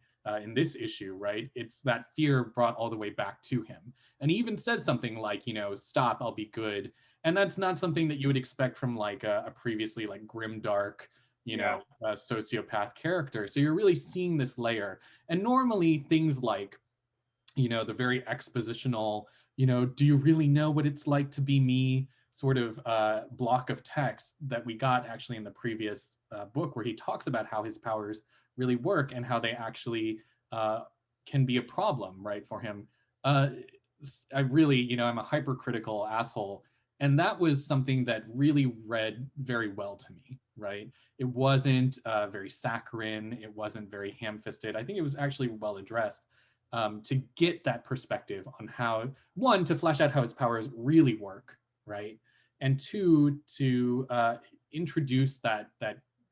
this issue, right? It's that fear brought all the way back to him. And he even says something like, you know, stop, I'll be good. And that's not something that you would expect from like a previously like grim, dark, you know, sociopath character. So you're really seeing this layer. And normally things like, you know, the very expositional, you know, do you really know what it's like to be me sort of block of text that we got actually in the previous book, where he talks about how his powers really work and how they actually can be a problem, right, for him. I really, you know, I'm a hypercritical asshole. And that was something that really read very well to me, right? It wasn't very saccharine. It wasn't very ham-fisted. I think it was actually well addressed to get that perspective on how, one, to flesh out how his powers really work, right? And two, to introduce that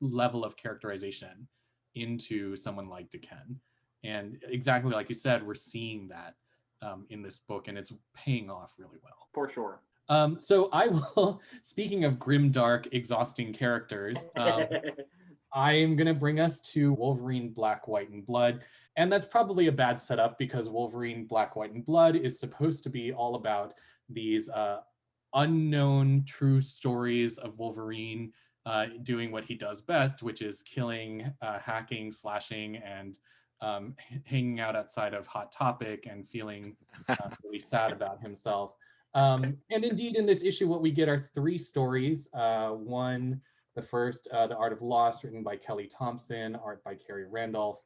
level of characterization into someone like DeVon. And exactly like you said, we're seeing that in this book, and it's paying off really well. For sure. So I will, speaking of grim, dark, exhausting characters, I am going to bring us to Wolverine Black, White, and Blood. And that's probably a bad setup, because Wolverine Black, White, and Blood is supposed to be all about these unknown true stories of Wolverine doing what he does best, which is killing, hacking, slashing, and hanging out outside of Hot Topic and feeling really sad about himself. And indeed, in this issue, what we get are three stories. One, the first, The Art of Loss, written by Kelly Thompson, art by Carrie Randolph,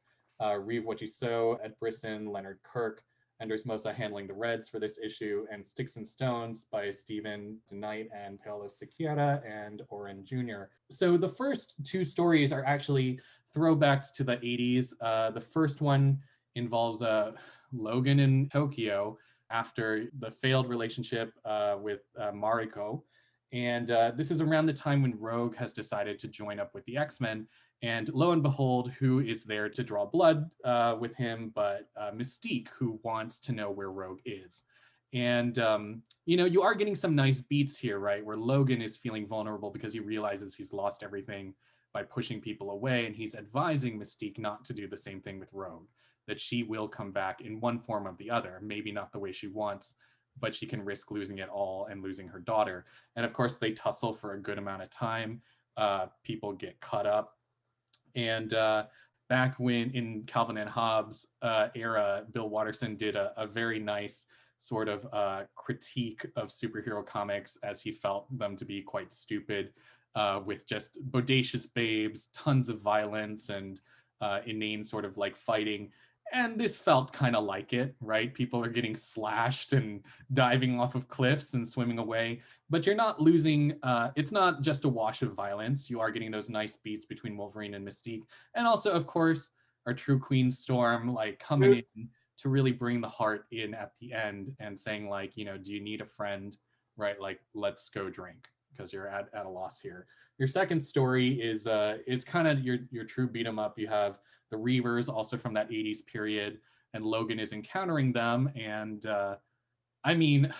Reeve What You Sow, Ed Brisson, Leonard Kirk, Anders Mosa handling the Reds for this issue, and Sticks and Stones by Stephen DeKnight and Paolo Siqueira and Oren Jr. So the first two stories are actually throwbacks to the 80s. The first one involves Logan in Tokyo after the failed relationship with Mariko. And this is around the time when Rogue has decided to join up with the X-Men. And lo and behold, who is there to draw blood with him but Mystique, who wants to know where Rogue is. And, you know, you are getting some nice beats here, right? Where Logan is feeling vulnerable because he realizes he's lost everything by pushing people away. And he's advising Mystique not to do the same thing with Rogue, that she will come back in one form or the other, maybe not the way she wants, but she can risk losing it all and losing her daughter. And of course, they tussle for a good amount of time. People get cut up. And back when in Calvin and Hobbes era, Bill Watterson did a very nice sort of critique of superhero comics, as he felt them to be quite stupid, with just bodacious babes, tons of violence, and inane sort of like fighting. And this felt kind of like it, right? People are getting slashed and diving off of cliffs and swimming away, but you're not losing, it's not just a wash of violence. You are getting those nice beats between Wolverine and Mystique. And also, of course, our true Queen Storm, like coming in to really bring the heart in at the end and saying like, you know, do you need a friend, right? Like, let's go drink, because you're at a loss here. Your second story is kind of your true beat 'em up. You have the Reavers, also from that 80s period, and Logan is encountering them. And I mean,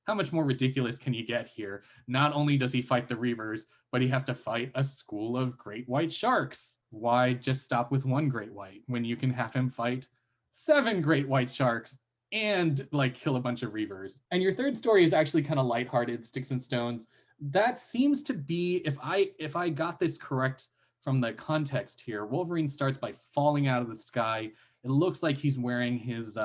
how much more ridiculous can you get here? Not only does he fight the Reavers, but he has to fight a school of great white sharks. Why just stop with one great white when you can have him fight 7 great white sharks and like kill a bunch of Reavers? And your third story is actually kind of lighthearted, Sticks and Stones. That seems to be, if I got this correct from the context here, Wolverine starts by falling out of the sky It looks like he's wearing his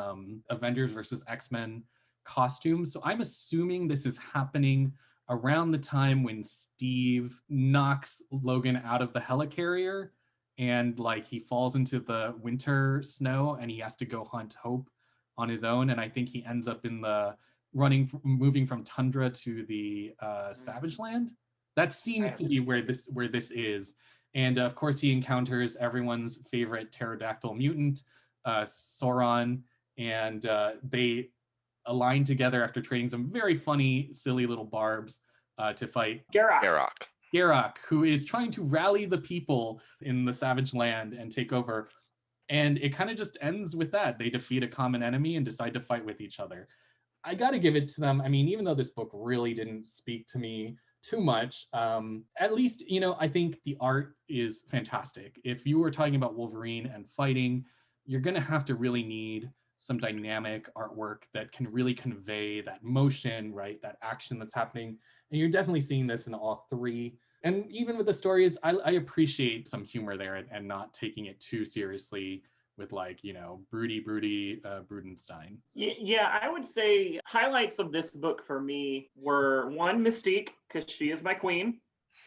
Avengers versus X-Men costume. So I'm assuming this is happening around the time when Steve knocks Logan out of the helicarrier and like he falls into the winter snow and he has to go hunt Hope on his own. And I think he ends up in the moving from tundra to the Savage Land. That seems to be where this is. And of course, he encounters everyone's favorite pterodactyl mutant, Sauron, and they align together after trading some very funny, silly little barbs to fight Garak, who is trying to rally the people in the Savage Land and take over. And it kind of just ends with that. They defeat a common enemy and decide to fight with each other. I got to give it to them. I mean, even though this book really didn't speak to me too much, at least, you know, I think the art is fantastic. If you were talking about Wolverine and fighting, you're going to have to really need some dynamic artwork that can really convey that motion, right? That action that's happening. And you're definitely seeing this in all three. And even with the stories, I appreciate some humor there and not taking it too seriously with like, you know, broody Brudenstein. So. Yeah, I would say highlights of this book for me were one, Mystique, because she is my queen.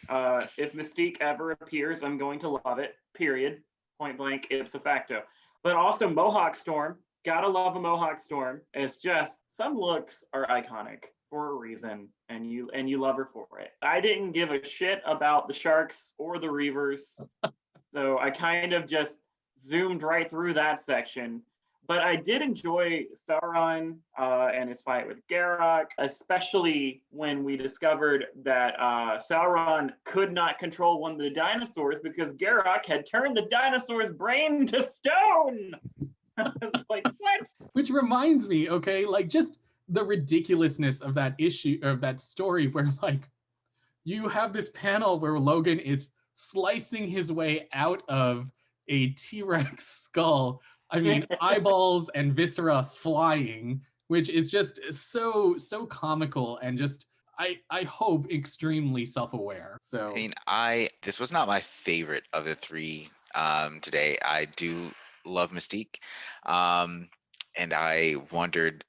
If Mystique ever appears, I'm going to love it, period. Point blank, ipso facto. But also Mohawk Storm. Gotta love a Mohawk Storm. It's just, some looks are iconic for a reason, and you love her for it. I didn't give a shit about the Sharks or the Reavers, so I kind of just zoomed right through that section. But I did enjoy Sauron and his fight with Garak, especially when we discovered that Sauron could not control one of the dinosaurs because Garak had turned the dinosaur's brain to stone. I was like, what? Which reminds me, okay, like just the ridiculousness of that issue, of that story where like you have this panel where Logan is slicing his way out of a T-Rex skull. I mean, eyeballs and viscera flying, which is just so comical and just I hope extremely self-aware. So I mean, this was not my favorite of the three today. I do love Mystique. And I wondered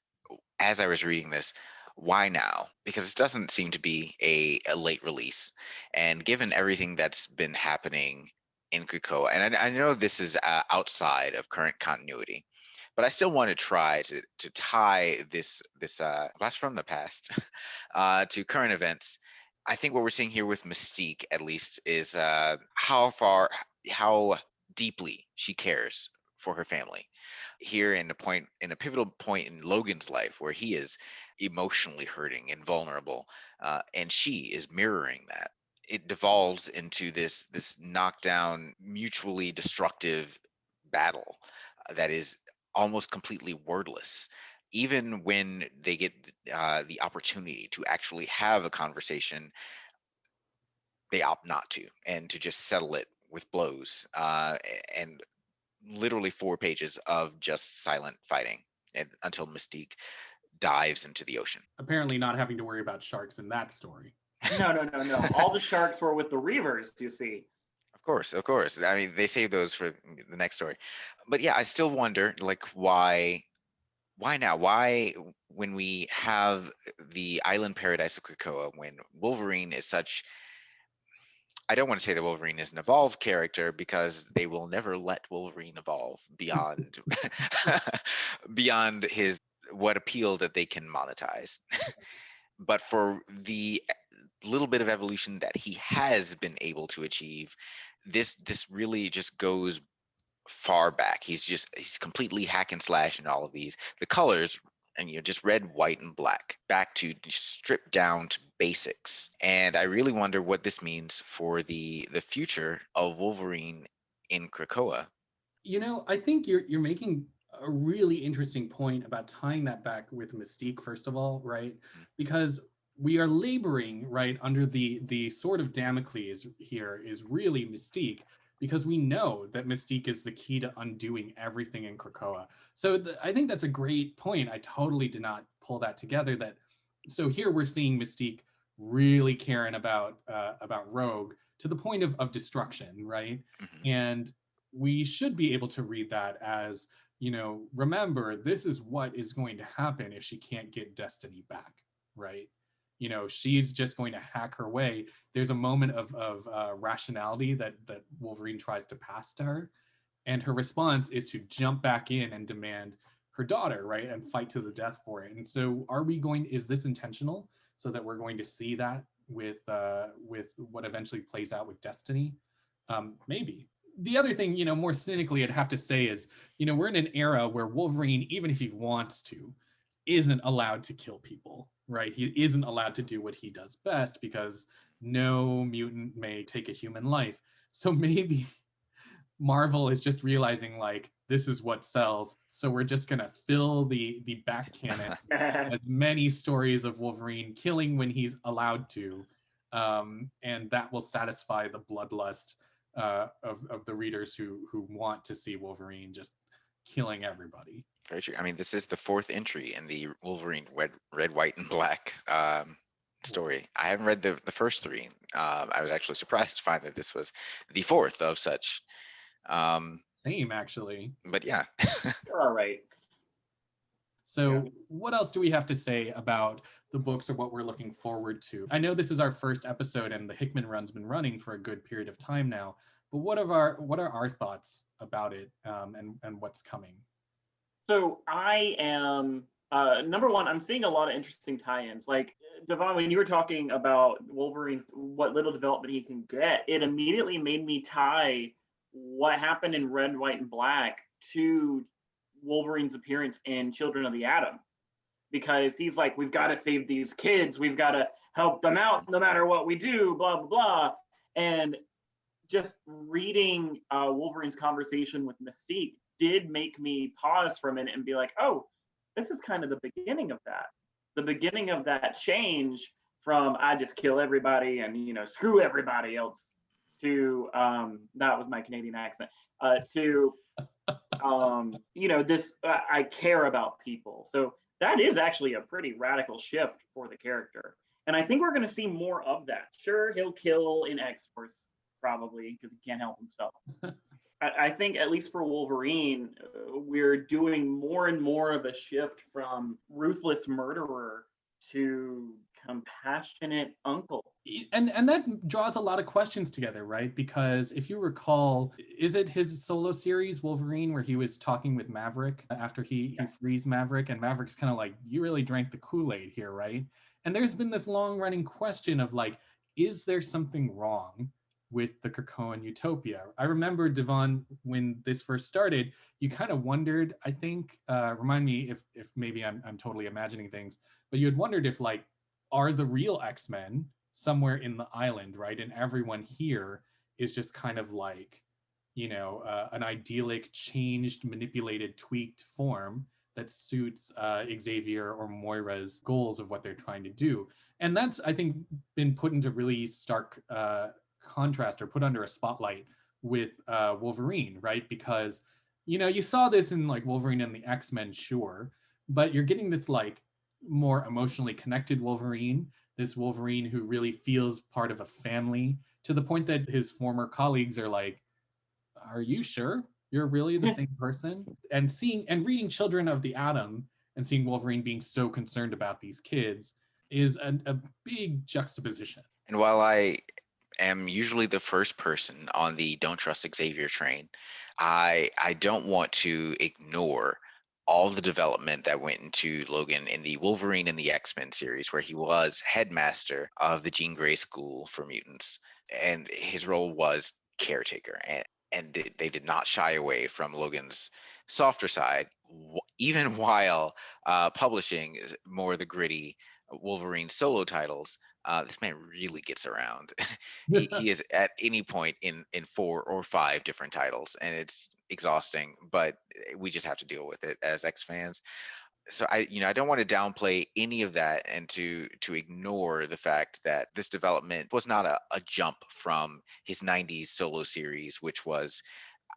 as I was reading this, why now? Because it doesn't seem to be a late release. And given everything that's been happening in Krakoa, and I know this is outside of current continuity, but I still want to try to tie this blast from the past to current events. I think what we're seeing here with Mystique, at least, is how deeply she cares for her family. Here in a pivotal point in Logan's life where he is emotionally hurting and vulnerable, and she is mirroring that. It devolves into this knockdown, mutually destructive battle that is almost completely wordless. Even when they get the opportunity to actually have a conversation, they opt not to, and to just settle it with blows. And literally 4 pages of just silent fighting until Mystique dives into the ocean. Apparently not having to worry about sharks in that story. No. All the sharks were with the Reavers, you see. Of course. I mean, they save those for the next story. But yeah, I still wonder, like, why now? Why, when we have the island paradise of Krakoa, when Wolverine is such... I don't want to say that Wolverine is an evolved character because they will never let Wolverine evolve beyond beyond his what appeal that they can monetize. But for the little bit of evolution that he has been able to achieve, this really just goes far back. He's completely hack and slash in all of these. The colors, and just red, white, and black, back to stripped down to basics. And I really wonder what this means for the future of Wolverine in Krakoa. I think you're making a really interesting point about tying that back with Mystique, first of all, right? Because we are laboring, right, under the sword of Damocles here is really Mystique, because we know that Mystique is the key to undoing everything in Krakoa. So I think that's a great point. I totally did not pull that together. So here we're seeing Mystique really caring about Rogue to the point of destruction, right? Mm-hmm. And we should be able to read that as, remember, this is what is going to happen if she can't get Destiny back, right? She's just going to hack her way. There's a moment of rationality that Wolverine tries to pass to her, and her response is to jump back in and demand her daughter, right, and fight to the death for it. And so, is this intentional, so that we're going to see that with what eventually plays out with Destiny? Maybe. The other thing, more cynically, I'd have to say is, we're in an era where Wolverine, even if he wants to, isn't allowed to kill people, right? He isn't allowed to do what he does best because no mutant may take a human life. So maybe Marvel is just realizing, like, this is what sells, so we're just gonna fill the back canon as many stories of Wolverine killing when he's allowed to, and that will satisfy the bloodlust of the readers who want to see Wolverine just killing everybody. Very true. I mean, this is the fourth entry in the Wolverine red, white, and black story. I haven't read the first three. I was actually surprised to find that this was the fourth of such. Same, actually. But yeah. You're all right. So what else do we have to say about the books or what we're looking forward to? I know this is our first episode and the Hickman run's been running for a good period of time now, but what are our thoughts about it, and what's coming? So I am, number one, I'm seeing a lot of interesting tie-ins. Like, DeVon, when you were talking about Wolverine's, what little development he can get, it immediately made me tie what happened in Red, White, and Black to Wolverine's appearance in Children of the Atom. Because he's like, we've got to save these kids. We've got to help them out no matter what we do, blah, blah, blah. And just reading Wolverine's conversation with Mystique did make me pause for a minute and be like, oh, this is kind of the beginning of that. The beginning of that change from I just kill everybody and, screw everybody else to, that was my Canadian accent, to, this, I care about people. So that is actually a pretty radical shift for the character. And I think we're going to see more of that. Sure, he'll kill in X-Force, probably, because he can't help himself. I think, at least for Wolverine, we're doing more and more of a shift from ruthless murderer to compassionate uncle. And that draws a lot of questions together, right? Because if you recall, is it his solo series, Wolverine, where he was talking with Maverick after he frees Maverick, and Maverick's kind of like, you really drank the Kool-Aid here, right? And there's been this long-running question of, like, is there something wrong with the Krakoan utopia? I remember, DeVon, when this first started, you kind of wondered, I think, remind me if maybe I'm totally imagining things, but you had wondered if, like, are the real X-Men somewhere in the island, right? And everyone here is just kind of like, an idyllic, changed, manipulated, tweaked form that suits Xavier or Moira's goals of what they're trying to do. And that's, I think, been put into really stark contrast or put under a spotlight with Wolverine, right? Because, you saw this in, like, Wolverine and the X-Men, sure, but you're getting this, like, more emotionally connected Wolverine, this Wolverine who really feels part of a family, to the point that his former colleagues are like, are you sure you're really the same person? And reading Children of the Atom and seeing Wolverine being so concerned about these kids is a big juxtaposition. And while I am usually the first person on the don't trust Xavier train, I don't want to ignore all the development that went into Logan in the Wolverine and the X-Men series, where he was headmaster of the Jean Grey School for Mutants, and his role was caretaker. And they did not shy away from Logan's softer side, even while publishing more of the gritty Wolverine solo titles. This man really gets around. He is at any point in 4 or 5 different titles, and it's exhausting, but we just have to deal with it as X fans. So I don't want to downplay any of that and to ignore the fact that this development was not a jump from his 90s solo series, which was,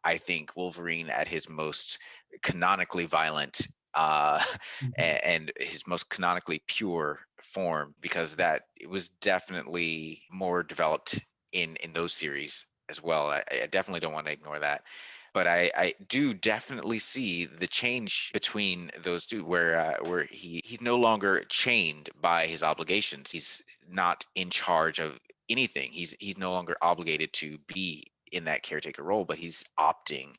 I think, Wolverine at his most canonically violent and his most canonically pure form, because that it was definitely more developed in those series as well. I definitely don't want to ignore that. But I do definitely see the change between those two, where he's no longer chained by his obligations. He's not in charge of anything. He's no longer obligated to be in that caretaker role, but he's opting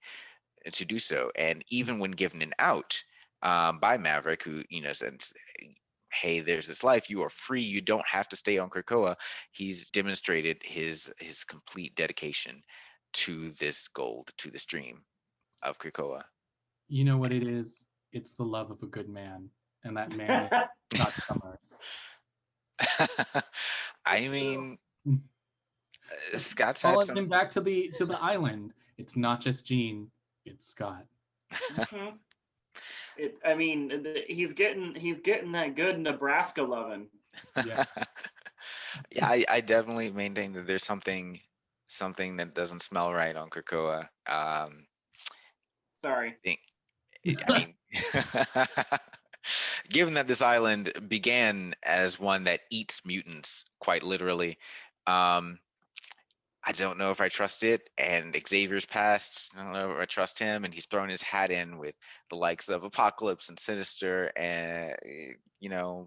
to do so. And even when given an out by Maverick, who says, "Hey, there's this life. You are free. You don't have to stay on Krakoa." He's demonstrated his complete dedication to this goal, to this dream of Krakoa. You know what it is? It's the love of a good man, and that man is Scott Summers. I mean, Scott's had Calling some. him back to the island. It's not just Jean, it's Scott. Mhm. I mean, he's getting that good Nebraska loving. Yeah. Yeah, I definitely maintain that there's something that doesn't smell right on Krakoa. Sorry. I mean, given that this island began as one that eats mutants, quite literally, I don't know if I trust it. And Xavier's past, I don't know if I trust him. And he's thrown his hat in with the likes of Apocalypse and Sinister, and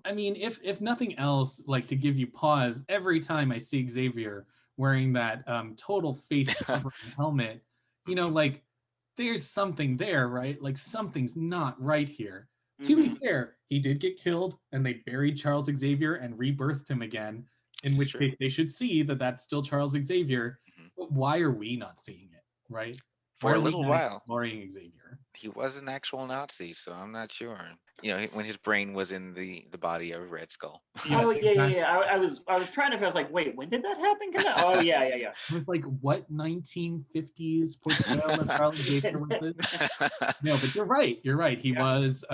I mean, if nothing else, like to give you pause, every time I see Xavier wearing that total face covering helmet, like there's something there, right? Like something's not right here. To be fair, he did get killed, and they buried Charles Xavier and rebirthed him again. In which case, they should see that that's still Charles Xavier. But why are we not seeing it, right? For a little while, exploring Xavier. He was an actual Nazi, so I'm not sure. When his brain was in the body of Red Skull. Oh yeah. I was trying to. I was like, wait, when did that happen? Oh yeah. It was like, what 1950s portrayal of Charles Xavier was this? No, but you're right. He was,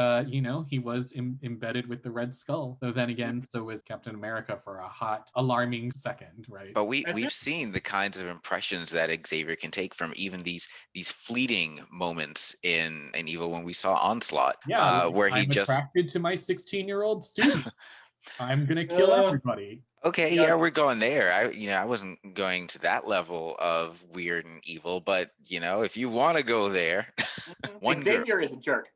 he was embedded with the Red Skull. Though then again, so was Captain America for a hot, alarming second, right? But we've seen the kinds of impressions that Xavier can take from even these fleeting moments in Evil, when we saw Onslaught, where he I'm attracted to my 16-year-old student. I'm gonna kill everybody. Okay, yeah, we're going there. I wasn't going to that level of weird and evil, but if you want to go there, Xavier is a jerk.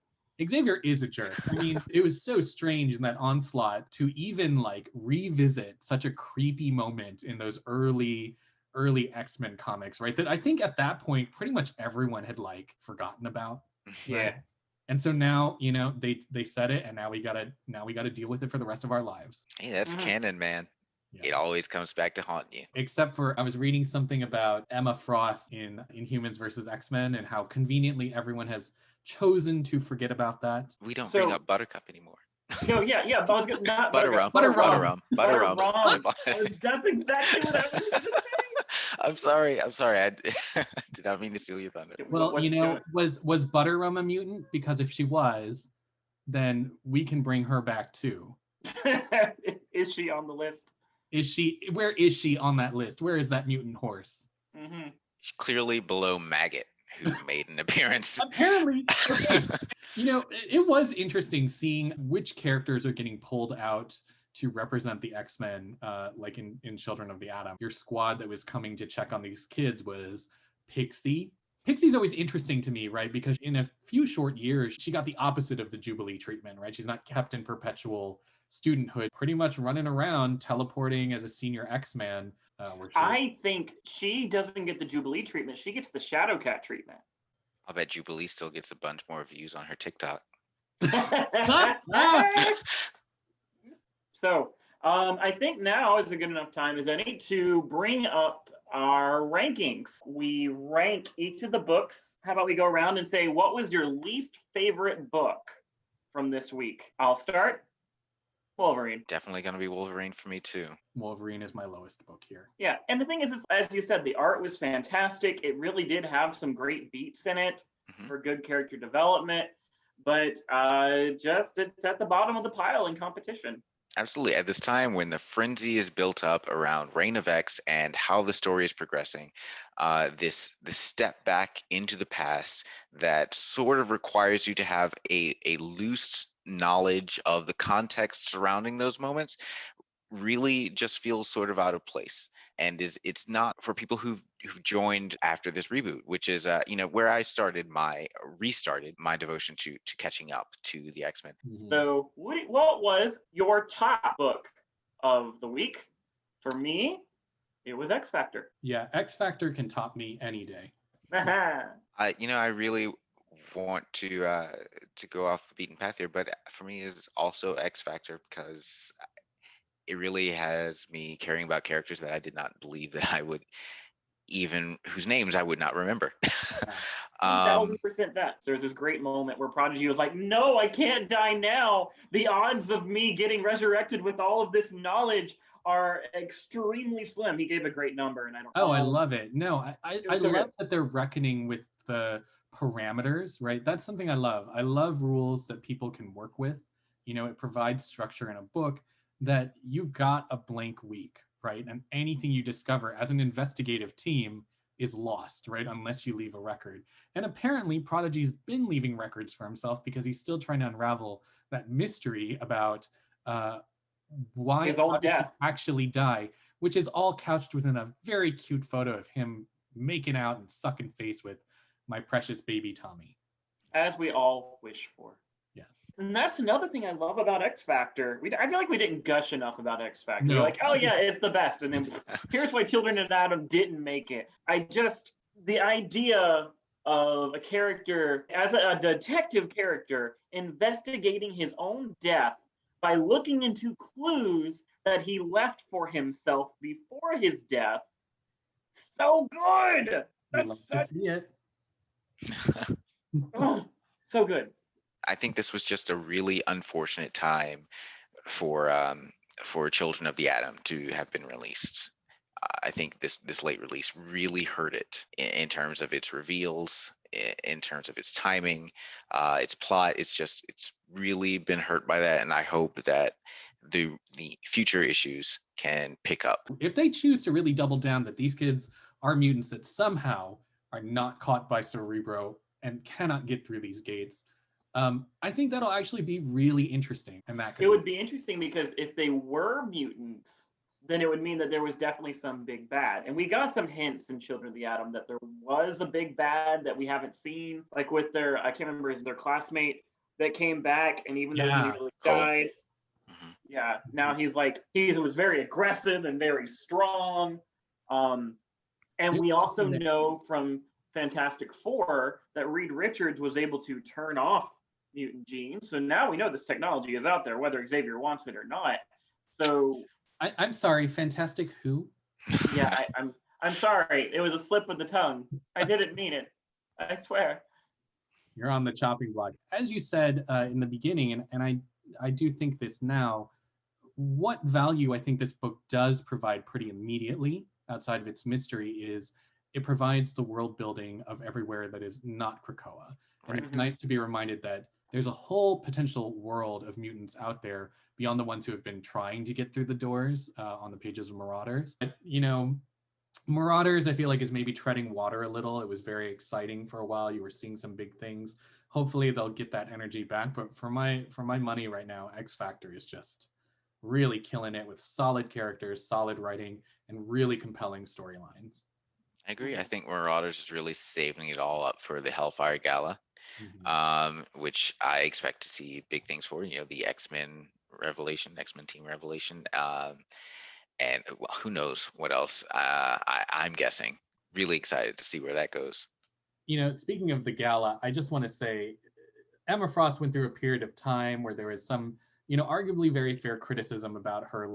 Xavier is a jerk. I mean, it was so strange in that Onslaught to even like revisit such a creepy moment in those early X-Men comics, right? That I think at that point pretty much everyone had like forgotten about. Yeah. Right? And so now, they said it, and now we gotta deal with it for the rest of our lives. Hey, that's canon, man. Yeah. It always comes back to haunt you. Except for I was reading something about Emma Frost in Inhumans versus X-Men, and how conveniently everyone has chosen to forget about that. We don't bring up Buttercup anymore. No, yeah. But I was gonna, not Butter rum. That's exactly what I was. I'm sorry. I did not mean to steal your thunder. Well, was Butter Rum a mutant? Because if she was, then we can bring her back too. Is she on the list? Where is she on that list? Where is that mutant horse? She's clearly below Maggot, who made an appearance. Apparently. It was interesting seeing which characters are getting pulled out to represent the X-Men, like in Children of the Atom. Your squad that was coming to check on these kids was Pixie. Pixie's always interesting to me, right? Because in a few short years, she got the opposite of the Jubilee treatment, right? She's not kept in perpetual studenthood, pretty much running around, teleporting as a senior X-Man. I think she doesn't get the Jubilee treatment. She gets the Shadowcat treatment. I'll bet Jubilee still gets a bunch more views on her TikTok. So I think now is a good enough time as any to bring up our rankings. We rank each of the books. How about we go around and say, what was your least favorite book from this week? I'll start. Wolverine. Definitely going to be Wolverine for me too. Wolverine is my lowest book here. Yeah, and the thing is, as you said, the art was fantastic. It really did have some great beats in it for good character development, but just it's at the bottom of the pile in competition. Absolutely. At this time when the frenzy is built up around Reign of X and how the story is progressing, this step back into the past that sort of requires you to have a loose knowledge of the context surrounding those moments really just feels sort of out of place, and it's not for people who've joined after this reboot, which is where I restarted my devotion to catching up to the X-Men. So what was your top book of the week? For me, it was X Factor. Yeah, X Factor can top me any day. I really want to go off the beaten path here, but for me is also X Factor, because it really has me caring about characters that I did not believe that I would whose names I would not remember. 1000% that. There's this great moment where Prodigy was like, "No, I can't die now. The odds of me getting resurrected with all of this knowledge are extremely slim." He gave a great number, and I don't. Oh, I love it. No, I so love good. that they're reckoning with the parameters, right? That's something I love. I love rules that people can work with. It provides structure in a book that you've got a blank week, right? And anything you discover as an investigative team is lost, right? Unless you leave a record. And apparently Prodigy's been leaving records for himself because he's still trying to unravel that mystery about why his own how did he death actually die, which is all couched within a very cute photo of him making out and sucking face with my precious baby Tommy. As we all wish for. Yes. And that's another thing I love about X Factor. I feel like we didn't gush enough about X Factor. No. We're like, oh yeah, it's the best. And then here's why Children of Adam didn't make it. The idea of a character as a detective character investigating his own death by looking into clues that he left for himself before his death. So good. That's to see it. So good. I think this was just a really unfortunate time for Children of the Atom to have been released. I think this late release really hurt it in terms of its reveals, in terms of its timing, its plot. It's really been hurt by that, and I hope that the future issues can pick up. If they choose to really double down that these kids are mutants that somehow are not caught by Cerebro and cannot get through these gates, I think that'll actually be really interesting. And it would be interesting because if they were mutants, then it would mean that there was definitely some big bad. And we got some hints in Children of the Atom that there was a big bad that we haven't seen, like with their, I can't remember, their classmate that came back, and even though he nearly died, now he was very aggressive and very strong. And we also know from Fantastic Four that Reed Richards was able to turn off mutant genes. So now we know this technology is out there, whether Xavier wants it or not. So I'm sorry, Fantastic who? Yeah, I'm sorry. It was a slip of the tongue. I didn't mean it. I swear. You're on the chopping block. As you said in the beginning, and I do think this now, what value I think this book does provide pretty immediately outside of its mystery is it provides the world building of everywhere that is not Krakoa. And it's nice to be reminded that there's a whole potential world of mutants out there beyond the ones who have been trying to get through the doors on the pages of Marauders. But, Marauders, I feel like, is maybe treading water a little. It was very exciting for a while. You were seeing some big things. Hopefully they'll get that energy back. But for my money right now, X Factor is just really killing it with solid characters, solid writing, and really compelling storylines. I agree. I think Marauders is really saving it all up for the Hellfire Gala, which I expect to see big things for. The X-Men team revelation, and who knows what else. I'm guessing. Really excited to see where that goes. Speaking of the gala, I just want to say Emma Frost went through a period of time where there was some, arguably very fair criticism about her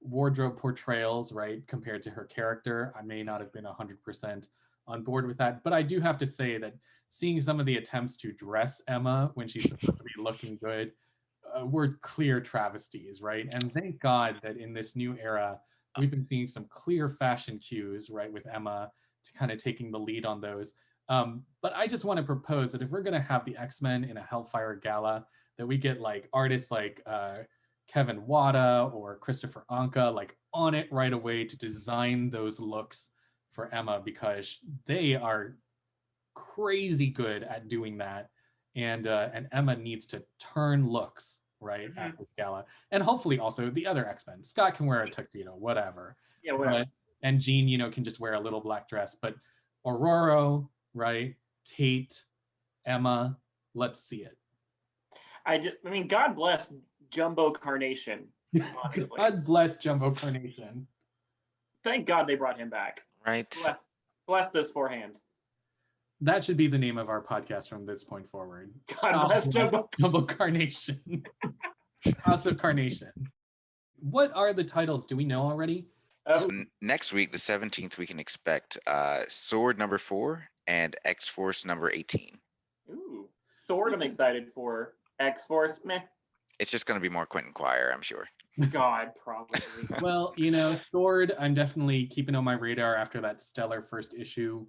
wardrobe portrayals, right, compared to her character. I may not have been 100% on board with that, but I do have to say that seeing some of the attempts to dress Emma when she's supposed to be looking good were clear travesties, right? And thank God that in this new era, we've been seeing some clear fashion cues, right, with Emma to kind of taking the lead on those. But I just want to propose that if we're going to have the X-Men in a Hellfire Gala, that we get artists like Kevin Wada or Christopher Anka on it right away to design those looks for Emma, because they are crazy good at doing that, and Emma needs to turn looks right, at this gala. And hopefully also the other X-Men. Scott can wear a tuxedo, whatever. Yeah, whatever. And Jean, you know, can just wear a little black dress. But Aurora, right, Kate, Emma, let's see it. I mean, God bless Jumbo Carnation, honestly. God bless Jumbo Carnation. Thank God they brought him back. Right. Bless those four hands. That should be the name of our podcast from this point forward. God bless Jumbo Carnation. Lots of carnation. What are the titles? Do we know already? So next week, the 17th, we can expect Sword number 4 and X-Force number 18. Ooh, Sword I'm excited for. X-Force, meh. It's just going to be more Quentin Quire, I'm sure. God, probably. Well, you know, Sword, I'm definitely keeping on my radar after that stellar first issue.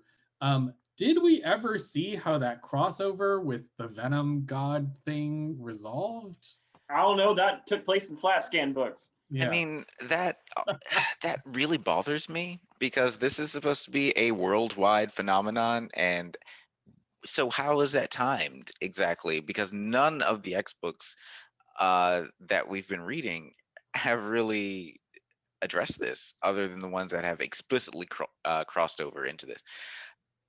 Did we ever see how that crossover with the Venom God thing resolved? I don't know. That took place in Flatscan books. Yeah. I mean, that really bothers me because this is supposed to be a worldwide phenomenon. And so how is that timed exactly? Because none of the X books that we've been reading have really addressed this other than the ones that have explicitly crossed over into this.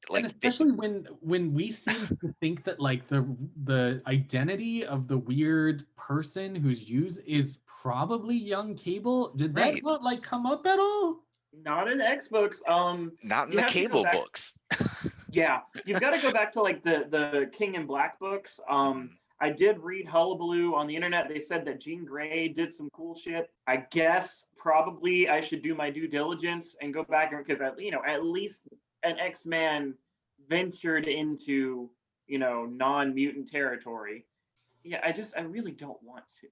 Like, and especially when we seem to think that like the identity of the weird person who's used is probably young Cable. Did that not like come up at all? Not in X books. Not in the Cable books. Yeah, you've got to go back to like the King in Black books. I did read Hullabaloo on the internet. They said that Jean Grey did some cool shit. I guess probably I should do my due diligence and go back because at least an X-Man ventured into non-mutant territory. Yeah, I really don't want to.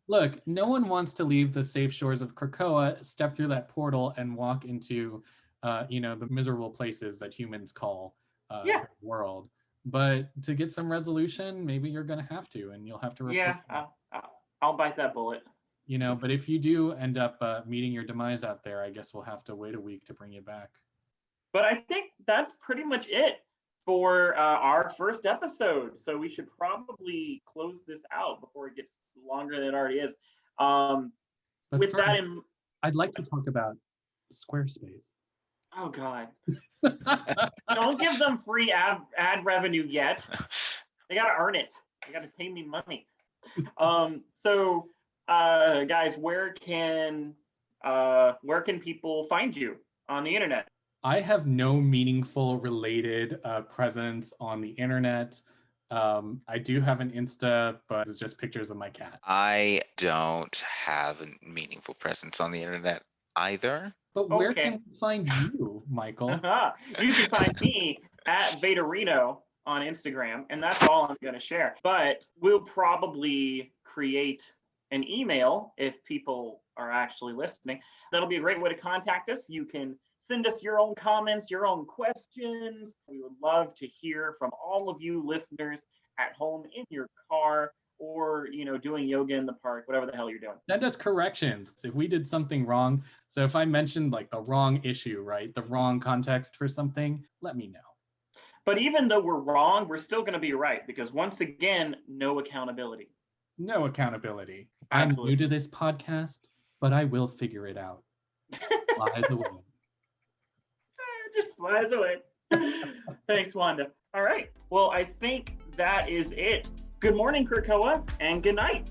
Look, no one wants to leave the safe shores of Krakoa, step through that portal, and walk into the miserable places that humans call the world. But to get some resolution, maybe you're going to have to, and you'll have to report. Yeah, I'll bite that bullet. But if you do end up meeting your demise out there, I guess we'll have to wait a week to bring you back. But I think that's pretty much it for our first episode. So we should probably close this out before it gets longer than it already is. With that I'd like to talk about Squarespace. Oh, God. Don't give them free ad revenue yet. They got to earn it. They got to pay me money. So, guys, where can people find you on the internet? I have no meaningful related presence on the internet. I do have an Insta, but it's just pictures of my cat. I don't have a meaningful presence on the internet either. But where can we find you, Michael? You can find me at Vaderino on Instagram, and that's all I'm going to share. But we'll probably create an email if people are actually listening. That'll be a great way to contact us. You can send us your own comments, your own questions. We would love to hear from all of you listeners at home, in your car, or doing yoga in the park, whatever the hell you're doing. Send us corrections if we did something wrong. So if I mentioned like the wrong issue, right, the wrong context for something, let me know. But even though we're wrong, we're still going to be right, because once again, no accountability. No accountability. Absolutely. I'm new to this podcast, but I will figure it out. Flies away. Just flies away. Thanks, Wanda. All right. Well, I think that is it. Good morning, Krakoa, and good night.